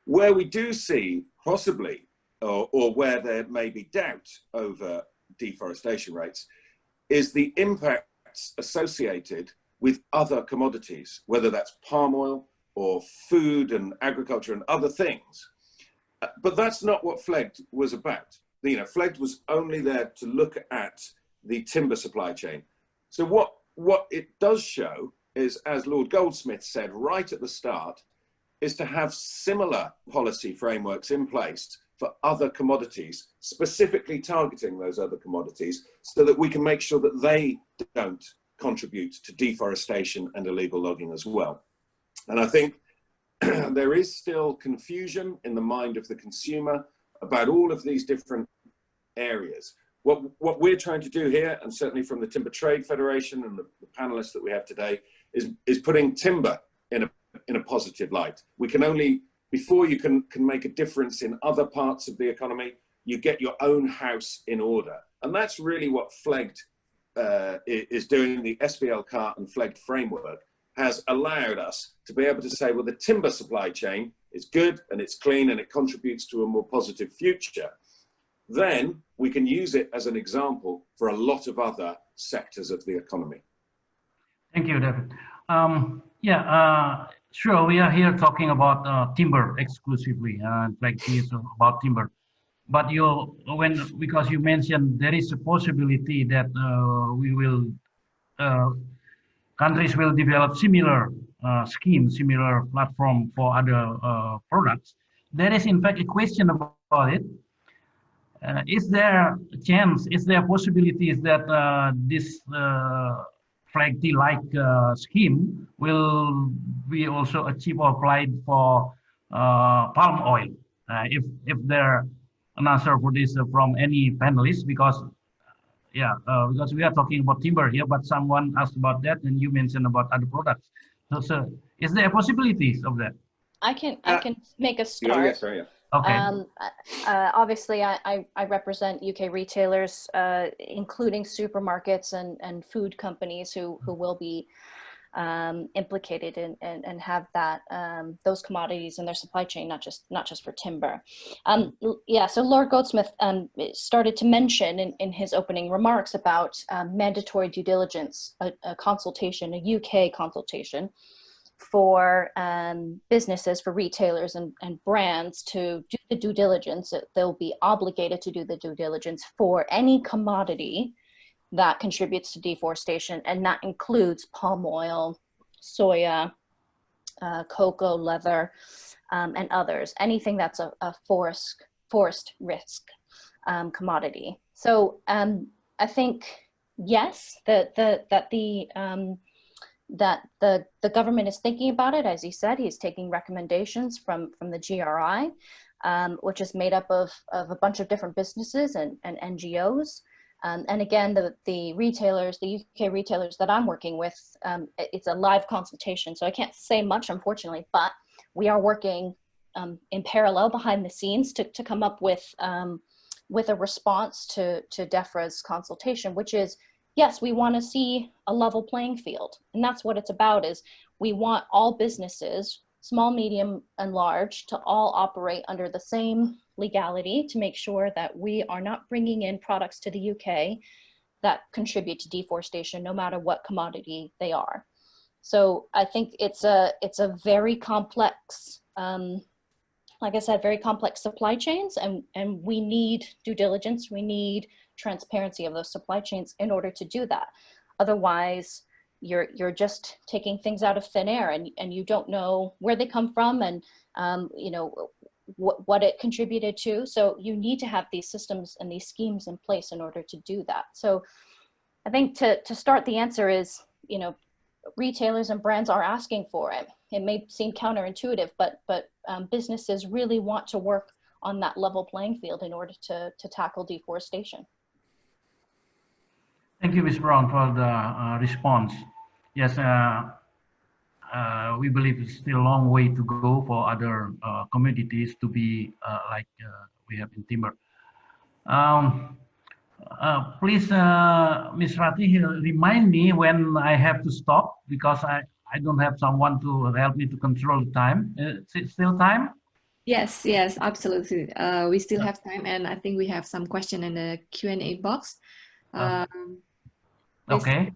Where we do see possibly, or where there may be doubt over deforestation rates, is the impacts associated with other commodities, whether that's palm oil or food and agriculture and other things. But that's not what FLEGT was about. FLEGT was only there to look at the timber supply chain. So what it does show is, as Lord Goldsmith said right at the start, is to have similar policy frameworks in place for other commodities, specifically targeting those other commodities, so that we can make sure that they don't contribute to deforestation and illegal logging as well. And I think there is still confusion in the mind of the consumer about all of these different areas. What we're trying to do here, and certainly from the Timber Trade Federation and the panelists that we have today, is putting timber in a positive light. We can only, before you can make a difference in other parts of the economy, you get your own house in order. And that's really what FLEGT is doing. The SVLK and FLEGT framework has allowed us to be able to say, well, the timber supply chain is good and it's clean and it contributes to a more positive future. Then we can use it as an example for a lot of other sectors of the economy. Thank you, David. Sure, we are here talking about timber exclusively, like this about timber. But because you mentioned there is a possibility that countries will develop similar schemes, similar platform for other products. There is in fact a question about it. Is there a chance, is there possibilities that this FLEGT-like scheme will be also achieved or applied for palm oil? If there an answer for this from any panelist, because yeah, because we are talking about timber here, but someone asked about that, and you mentioned about other products. So is there possibilities of that? I can make a start. Oh, yes, sorry, yeah. Okay. Obviously, I represent UK retailers, including supermarkets and food companies who will be implicated and have that those commodities in their supply chain, not just for timber. Yeah, so Lord Goldsmith started to mention in his opening remarks about mandatory due diligence, a consultation, a UK consultation for businesses, for retailers and brands to do the due diligence. They'll be obligated to do the due diligence for any commodity that contributes to deforestation, and that includes palm oil, soya, cocoa, leather, and others, anything that's a forest risk commodity. So I think, yes, that the government is thinking about it. As he said, he's taking recommendations from the GRI, which is made up of a bunch of different businesses and NGOs. And again, the retailers, the UK retailers that I'm working with, it's a live consultation, so I can't say much, unfortunately, but we are working in parallel behind the scenes to come up with a response to DEFRA's consultation, which is, yes, we want to see a level playing field. And that's what it's about, is we want all businesses, small, medium, and large, to all operate under the same legality to make sure that we are not bringing in products to the UK that contribute to deforestation, no matter what commodity they are. So I think it's a very complex, like I said, very complex supply chains, and we need due diligence, we need transparency of those supply chains in order to do that. Otherwise, you're just taking things out of thin air, and you don't know where they come from, and you know what it contributed to. So you need to have these systems and these schemes in place in order to do that. So I think to start, the answer is, you know, retailers and brands are asking for it. It may seem counterintuitive, but businesses really want to work on that level playing field in order to tackle deforestation. Thank you, Ms. Brown, for the response. Yes, we believe it's still a long way to go for other commodities to be like we have in timber. Please, Ms. Rati, remind me when I have to stop, because I don't have someone to help me to control the time. Is it still time? Yes, absolutely. We still have time, and I think we have some question in the Q&A box. Okay.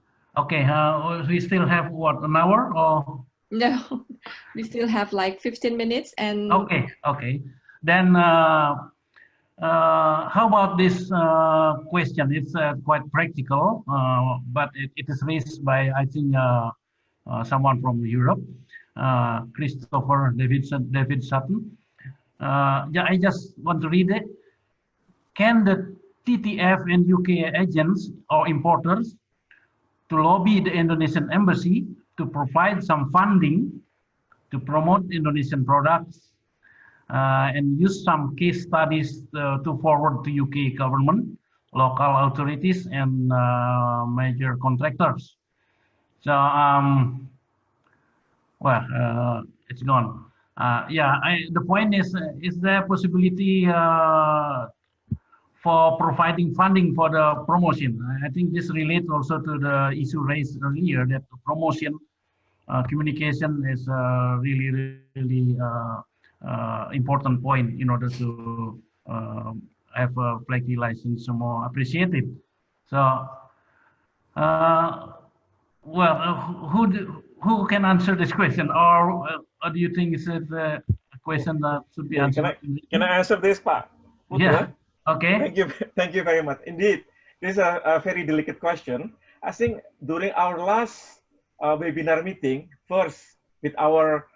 We still have what, an hour or? No, we still have like 15 minutes and. Okay. Then how about this question? It's quite practical, but it is raised by, I think, someone from Europe, Christopher David Sutton. Yeah, I just want to read it. Can the TTF and UK agents or importers to lobby the Indonesian Embassy to provide some funding to promote Indonesian products and use some case studies to forward to UK government, local authorities, and major contractors? So, well, it's gone. Yeah, the point is there a possibility for providing funding for the promotion? I think this relates also to the issue raised earlier, that the promotion communication is really important point in order to have a FLEGT license more appreciated. So, well, who can answer this question, or do you think is it a question that should be answered? Can I answer this, Pak? Yeah. Okay. Thank you very much. Indeed, this is a very delicate question. I think during our last webinar meeting, first with our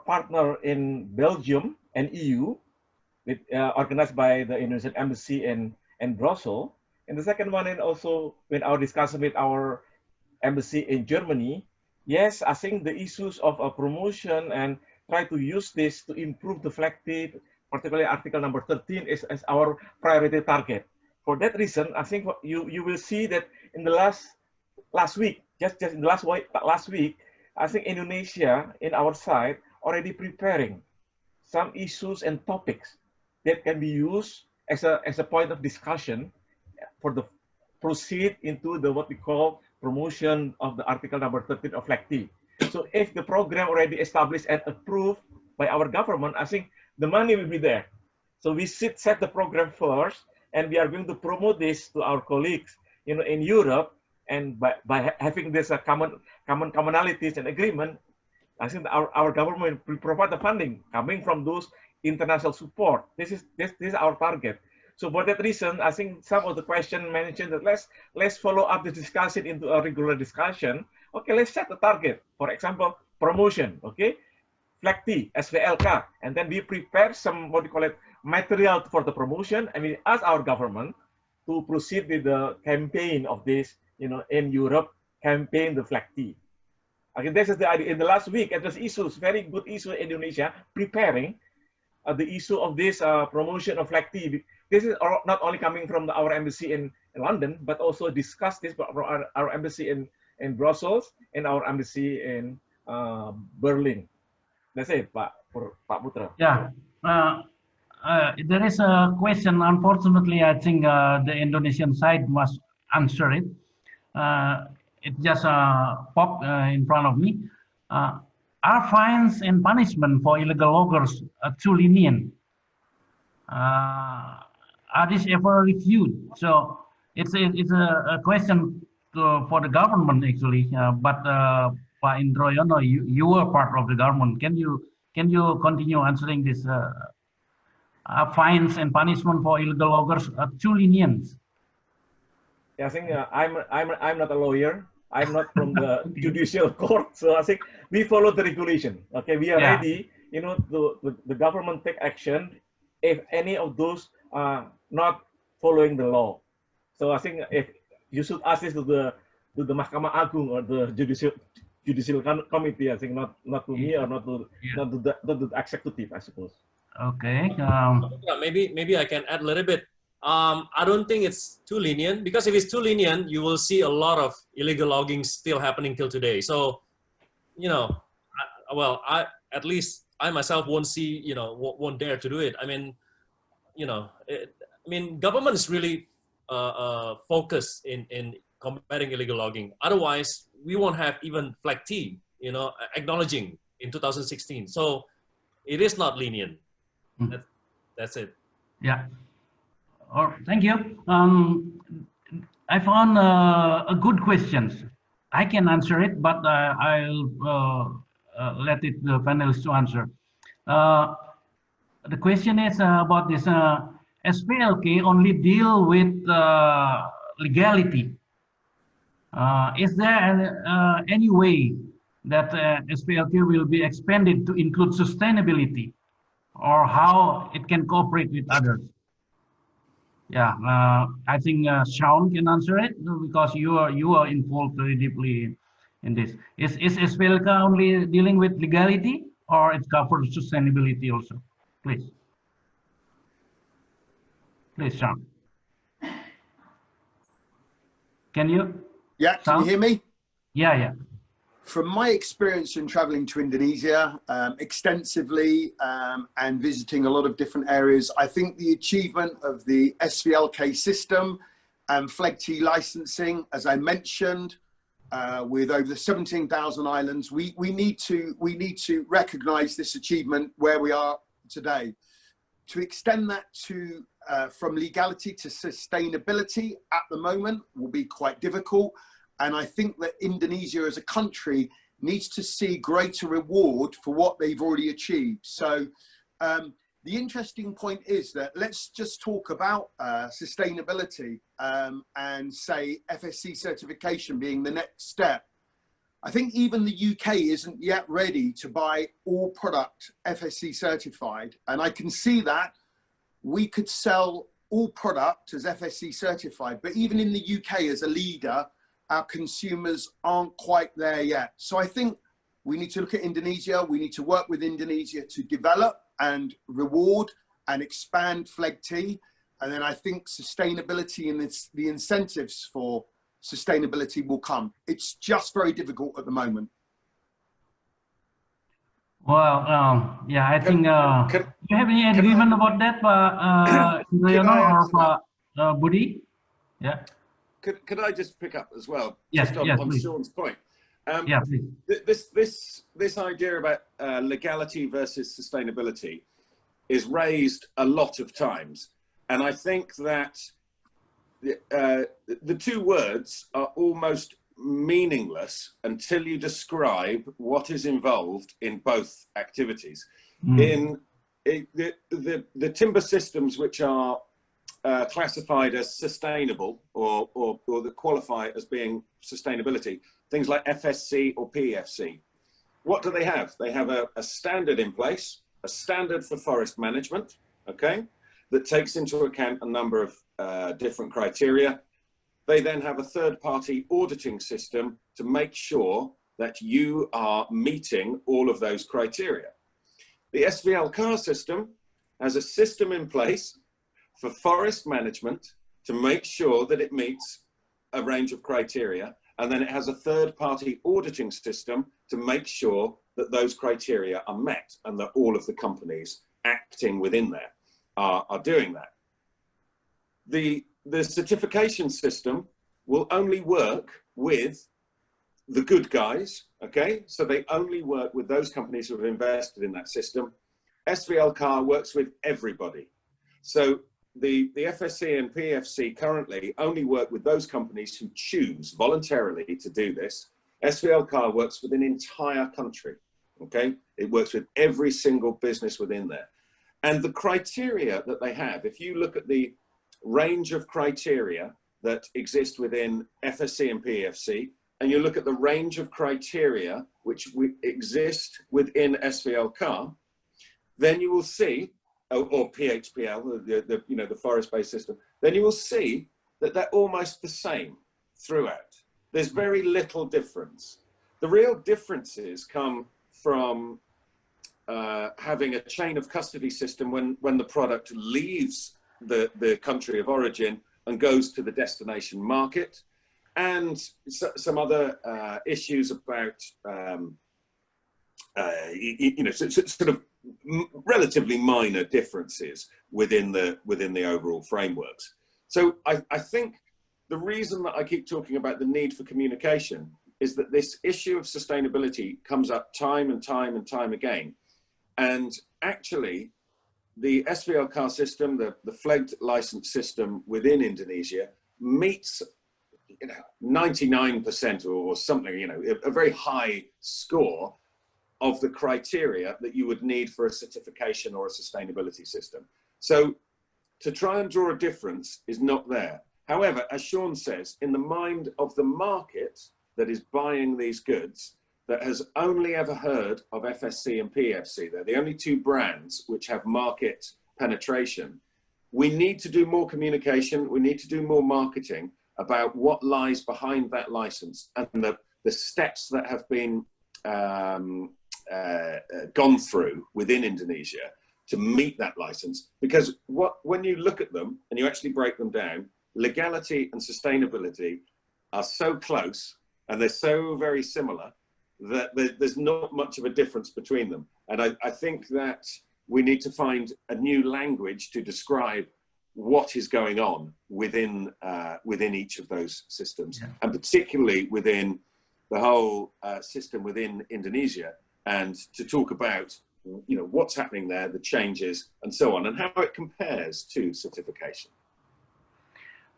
partner in Belgium and EU, with, organized by the Indonesian Embassy in Brussels, and the second one, and also with our discussion with our embassy in Germany. Yes, I think the issues of promotion and try to use this to improve the FLEGT, particularly Article number 13, is as our priority target. for that reason, I think you will see that in the last week, just in the last week, I think Indonesia in our side already preparing some issues and topics that can be used as a point of discussion for the proceed into the what we call promotion of the article number 13 of FLEGT. So if the program already established and approved by our government, I think the money will be there. So we set the program first, and we are going to promote this to our colleagues, you know, in Europe, and by having this commonalities and agreement, I think our government will provide the funding coming from those international support. This is our target. So for that reason, I think some of the question mentioned that let's follow up the discussion into a regular discussion. Okay, let's set the target. For example, promotion. Okay, FLEGT, SVLK, and then we prepare some what we call it material for the promotion, and we ask our government to proceed with the campaign of this, you know, in Europe, campaign the FLEGT. Okay, this is the idea. In the last week, it was issues, very good issue in Indonesia, preparing the issue of this promotion of FLEGT. This is not only coming from our embassy in London, but also discussed this from our embassy in Brussels and our embassy in Berlin. That's it, Pak Putera. Yeah. There is a question. Unfortunately, I think the Indonesian side must answer it. It just popped in front of me. Are fines and punishment for illegal loggers too lenient? Are these ever reviewed? So it's a question for the government actually. But Pak Indroyono, you were part of the government. Can you continue answering this? Fines and punishment for illegal loggers are too lenient? Yeah, I think I'm not a lawyer. I'm not from the judicial court, so I think we follow the regulation. Okay, we are ready. You know, the government take action if any of those are not following the law. So I think if you should ask this to the Mahkamah Agung or the judicial committee. I think not to me or not to the executive, I suppose. Okay. Yeah, maybe I can add a little bit. I don't think it's too lenient, because if it's too lenient, you will see a lot of illegal logging still happening till today. So, you know, at least I myself won't see, you know, won't dare to do it. I mean, you know, government is really focused in combating illegal logging. Otherwise, we won't have even FLEGT, you know, acknowledging in 2016. So it is not lenient. That's it. Yeah. Thank you. I found a good questions. I can answer it, but I'll let the panelists to answer. The question is about this SPLK only deal with legality. Is there any way that SPLK will be expanded to include sustainability, or how it can cooperate with others? Yeah, I think Shaun can answer it, because you are involved very deeply in this. Is SPLK only dealing with legality, or it covers sustainability also? Please, Shaun. Can you? Yeah, can you hear me? Yeah. From my experience in traveling to Indonesia extensively and visiting a lot of different areas, I think the achievement of the SVLK system and FLEGT licensing, as I mentioned, with over 17,000 islands, we need to recognize this achievement where we are today. To extend that to from legality to sustainability at the moment will be quite difficult. And I think that Indonesia as a country needs to see greater reward for what they've already achieved. So the interesting point is that let's just talk about sustainability and say FSC certification being the next step. I think even the UK isn't yet ready to buy all product FSC certified. And I can see that we could sell all product as FSC certified, but even in the UK as a leader, our consumers aren't quite there yet. So I think we need to look at Indonesia. We need to work with Indonesia to develop and reward and expand FLEGT. And then I think sustainability and the incentives for sustainability will come. It's just very difficult at the moment. Well, yeah, I think, do you have any agreement about that, or Budi? Yeah. Could I just pick up as well? Yes, just on, yes, on please. Sean's point. Yeah, please. This idea about legality versus sustainability is raised a lot of times, and I think that the two words are almost meaningless until you describe what is involved in both activities. In the timber systems which are classified as sustainable or that qualify as being sustainability, things like FSC or PEFC, what do they have? They have a standard in place, a standard for forest management, okay, that takes into account a number of different criteria. They then have a third-party auditing system to make sure that you are meeting all of those criteria. The SVLK system has a system in place for forest management to make sure that it meets a range of criteria, and then it has a third-party auditing system to make sure that those criteria are met and that all of the companies acting within there are doing that. The certification system will only work with the good guys, okay? So they only work with those companies who have invested in that system. SVLK works with everybody. So the FSC and PFC currently only work with those companies who choose voluntarily to do this. SVLK works with an entire country, okay? It works with every single business within there. And the criteria that they have, if you look at the range of criteria that exist within FSC and PFC, and you look at the range of criteria which exist within SVLK, then you will see, or PHPL, the forest-based system, then you will see that they're almost the same throughout. There's very little difference. The real differences come from having a chain of custody system when the product leaves the country of origin and goes to the destination market, and some other issues about sort of relatively minor differences within the overall frameworks. So I think the reason that I keep talking about the need for communication is that this issue of sustainability comes up time and time and time again. And actually, the SVLK system, the FLEGT license system within Indonesia meets 99% or something, a very high score of the criteria that you would need for a certification or a sustainability system. So to try and draw a difference is not there. However, as Sean says, in the mind of the market that is buying these goods, that has only ever heard of FSC and PFC, they're the only two brands which have market penetration. We need to do more communication, we need to do more marketing about what lies behind that license and the steps that have been gone through within Indonesia to meet that license. Because when you look at them and you actually break them down, legality and sustainability are so close and they're so very similar that there's not much of a difference between them. And I think that we need to find a new language to describe what is going on within each of those systems, and particularly within the whole system within Indonesia, and to talk about what's happening there, the changes, and so on, and how it compares to certification.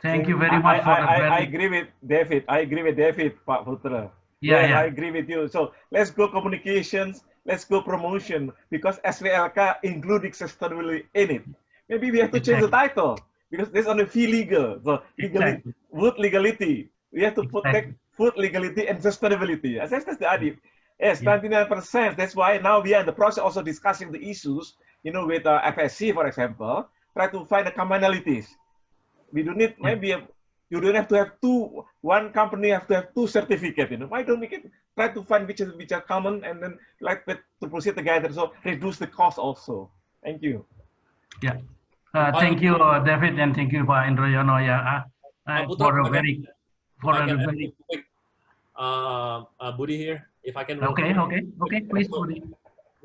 Thank you very much. I agree with David. I agree with David, Pak Putera. Yeah, I agree with you. So let's go communications, let's go promotion, because SVLK including sustainability in it. Maybe we have to change the title because there's only fee legal. So wood legality. We have to protect food legality and sustainability. I think that's the idea. Yes, 99%. That's why now we are in the process also discussing the issues, with FSC, for example, try to find the commonalities. We don't need, maybe you don't have to have one company have to have two certificates. Why don't we try to find which are common and then to proceed together, so reduce the cost also. Thank you. Yeah. Thank you, David, and thank you, Pak Indroyono. Yeah, for a very quick, Budi here, if I can. Okay, please, Budi.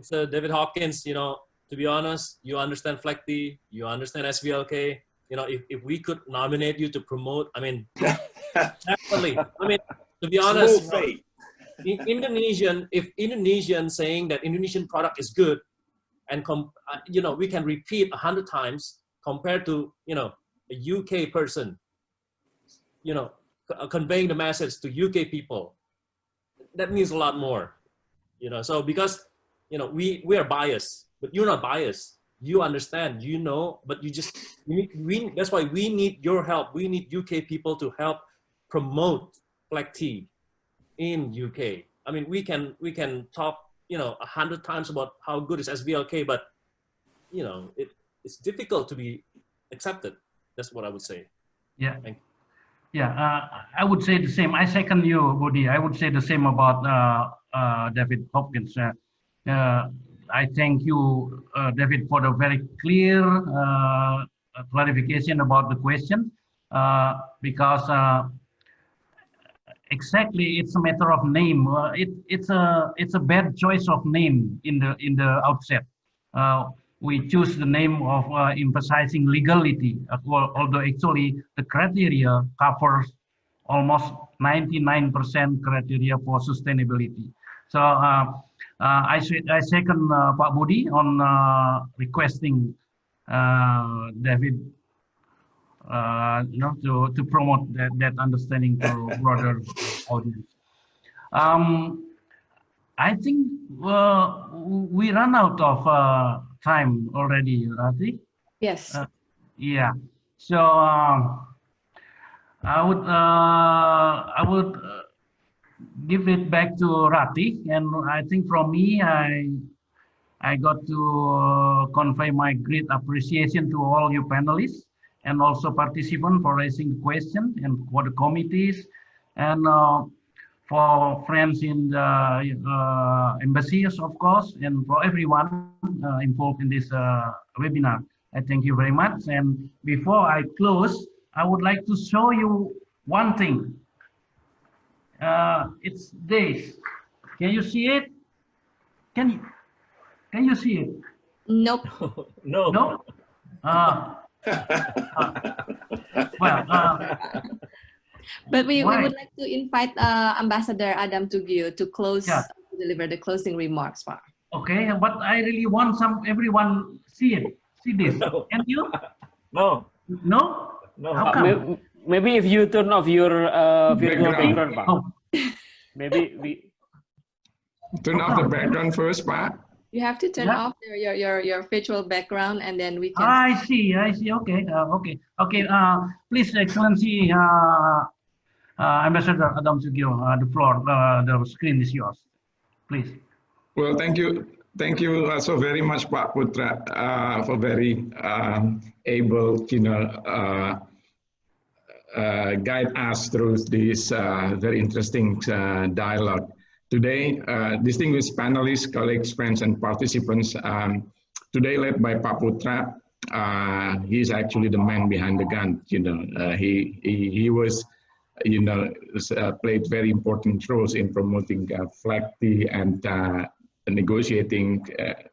So David Hawkins, you know, to be honest, you understand FLEGT, you understand SVLK. You know, if we could nominate you to promote, I mean, definitely. I mean, to be honest, if Indonesian saying that Indonesian product is good, and you know, we can repeat 100 times compared to, you know, a UK person, you know, conveying the message to UK people, that means a lot more, you know. So because, you know, we are biased, but you're not biased. You understand, you know, but you just, that's why we need your help. We need UK people to help promote FLEGT in UK. I mean, we can talk, you know, 100 times about how good is SVLK, but, you know, it's difficult to be accepted. That's what I would say. Yeah. Thank you. Yeah, I would say the same. I second you, Budi. I would say the same about David Hopkins. I thank you, David, for the very clear clarification about the question, because exactly it's a matter of name. It's a bad choice of name in the outset. We choose the name of emphasizing legality, although actually the criteria covers almost 99% criteria for sustainability. So I second Pak Budi on requesting David, you know, to promote that understanding to broader audience. I think we run out of time already, Rati. Yes. Yeah. So I would give it back to Rati, and I think from me, I got to convey my great appreciation to all you panelists and also participants for raising the question, and for the committees, and for friends in the embassies, of course, and for everyone involved in this webinar. I thank you very much. And before I close, I would like to show you one thing. It's this. Can you see it? Can you see it? Nope. No. No? But we would like to invite Ambassador Adam Tugio to close, to deliver the closing remarks. Okay, but I really want everyone see it. See this. No. Can you? No. No? No. How come? Maybe if you turn off your virtual background, Pak. Oh. Maybe we turn off the background first, Pak. You have to turn off your virtual background, and then we can. I see. Okay. Okay. Please, Excellency, Ambassador Adam Tugio, the floor, the screen is yours. Please. Well, thank you. Thank you so very much, Pak Putera, for very able, you know, guide us through this very interesting dialogue. Today, distinguished panelists, colleagues, friends, and participants, today led by Pak Putera, he is actually the man behind the gun. You know, he was, you know, played very important roles in promoting FLEGT and negotiating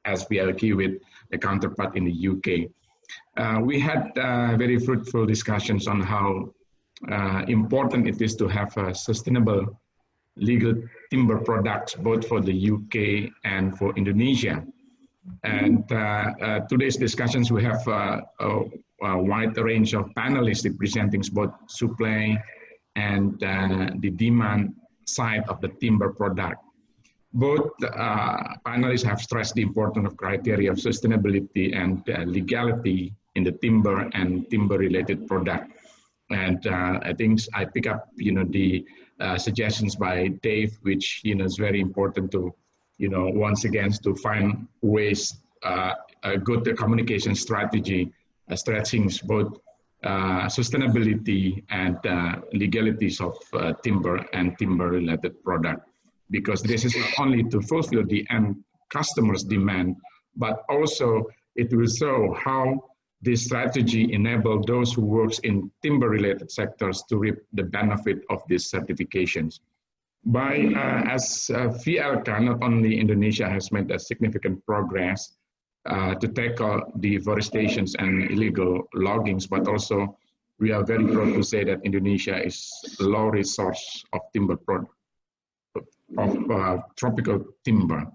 SVLK with the counterpart in the UK. We had very fruitful discussions on how important it is to have sustainable legal timber products, both for the UK and for Indonesia. And today's discussions, we have a wide range of panelists representing both supply and the demand side of the timber product. Both panelists have stressed the importance of criteria of sustainability and legality in the timber and timber-related product. And I think I pick up, you know, the suggestions by Dave, which, you know, is very important to, you know, once again, to find ways, a good communication strategy, stretching both sustainability and legalities of timber and timber-related product. Because this is not only to fulfill the end customer's demand, but also it will show how this strategy enables those who work in timber-related sectors to reap the benefit of these certifications. As FLEGT, not only Indonesia has made a significant progress to tackle deforestation and illegal loggings, but also we are very proud to say that Indonesia is a low resource of timber product, of tropical timber.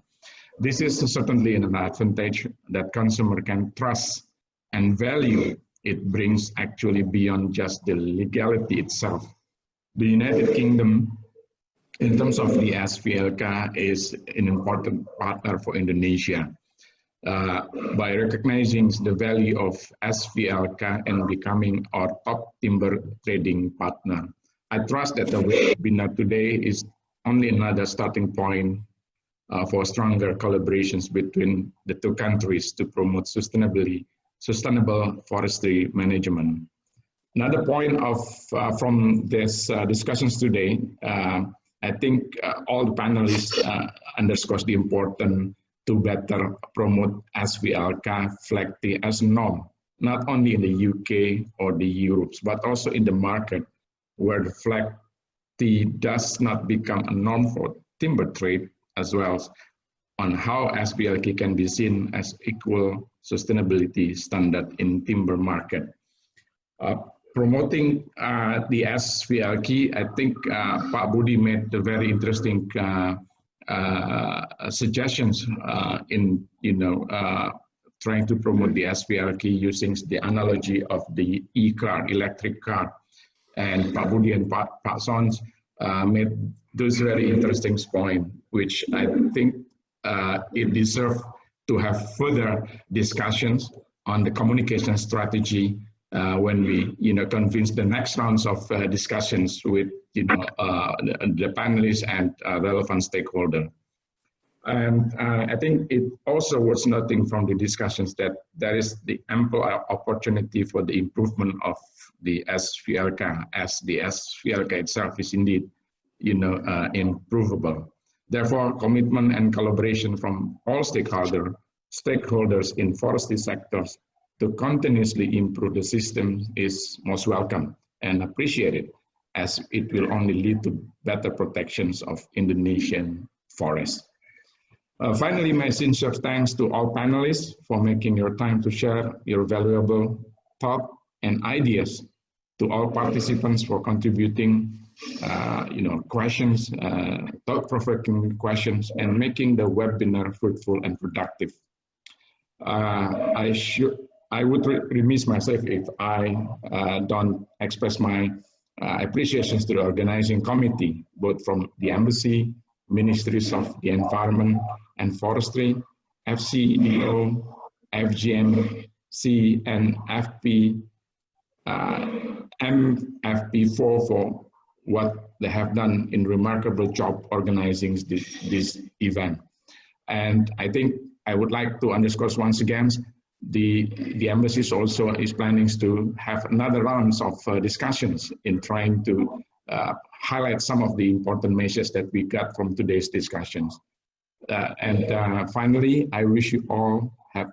This is certainly an advantage that consumer can trust and value. It brings actually beyond just the legality itself. The United Kingdom, in terms of the FLEGT, is an important partner for Indonesia. By recognizing the value of FLEGT and becoming our top timber trading partner. I trust that the webinar today is only another starting point for stronger collaborations between the two countries to promote sustainable forestry management. Another point from this discussions today, I think all the panelists underscores the importance to better promote FLEGT as a norm, not only in the UK or the Europe, but also in the market where the FLEGT does not become a norm for timber trade, as well as on how FLEGT can be seen as equal sustainability standard in timber market. Promoting the FLEGT, I think Pak Budi made a very interesting suggestions in trying to promote the FLEGT using the analogy of the e-car, electric car, and Pak Budi and Pak Sons made those very interesting points, which I think it deserves to have further discussions on the communication strategy when we convince the next rounds of discussions with the panelists and relevant stakeholders. And I think it also was noting from the discussions that there is the ample opportunity for the improvement of the FLEGT, as the FLEGT itself is indeed improvable. Therefore, commitment and collaboration from all stakeholders in forestry sectors to continuously improve the system is most welcome and appreciated, as it will only lead to better protections of Indonesian forests. Finally, my sincere thanks to all panelists for making your time to share your valuable thought and ideas, to all participants for contributing questions, thought-provoking questions, and making the webinar fruitful and productive. I would remiss myself if I don't express my appreciations to the organizing committee, both from the Embassy, Ministries of the Environment and Forestry, FCDO, FGMC, and MFP4 for what they have done in remarkable job organizing this event. And I think I would like to underscore once again, the embassy also is planning to have another rounds of discussions in trying to highlight some of the important measures that we got from today's discussions. Finally, I wish you all have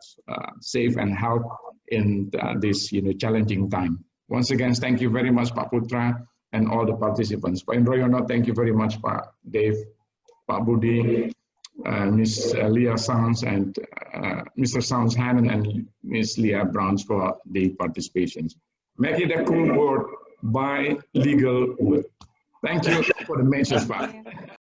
safe and health in this challenging time. Once again, thank you very much, Pak Putera, and all the participants. Pak Indroyono, thank you very much, Pak Dave, Pak Budi, Ms. Leah Sounds, and Mr. Sounds Hannon, and Ms. Leah Browns for the participations. Make it a cool word by legal wood. Thank you for the message, Pak.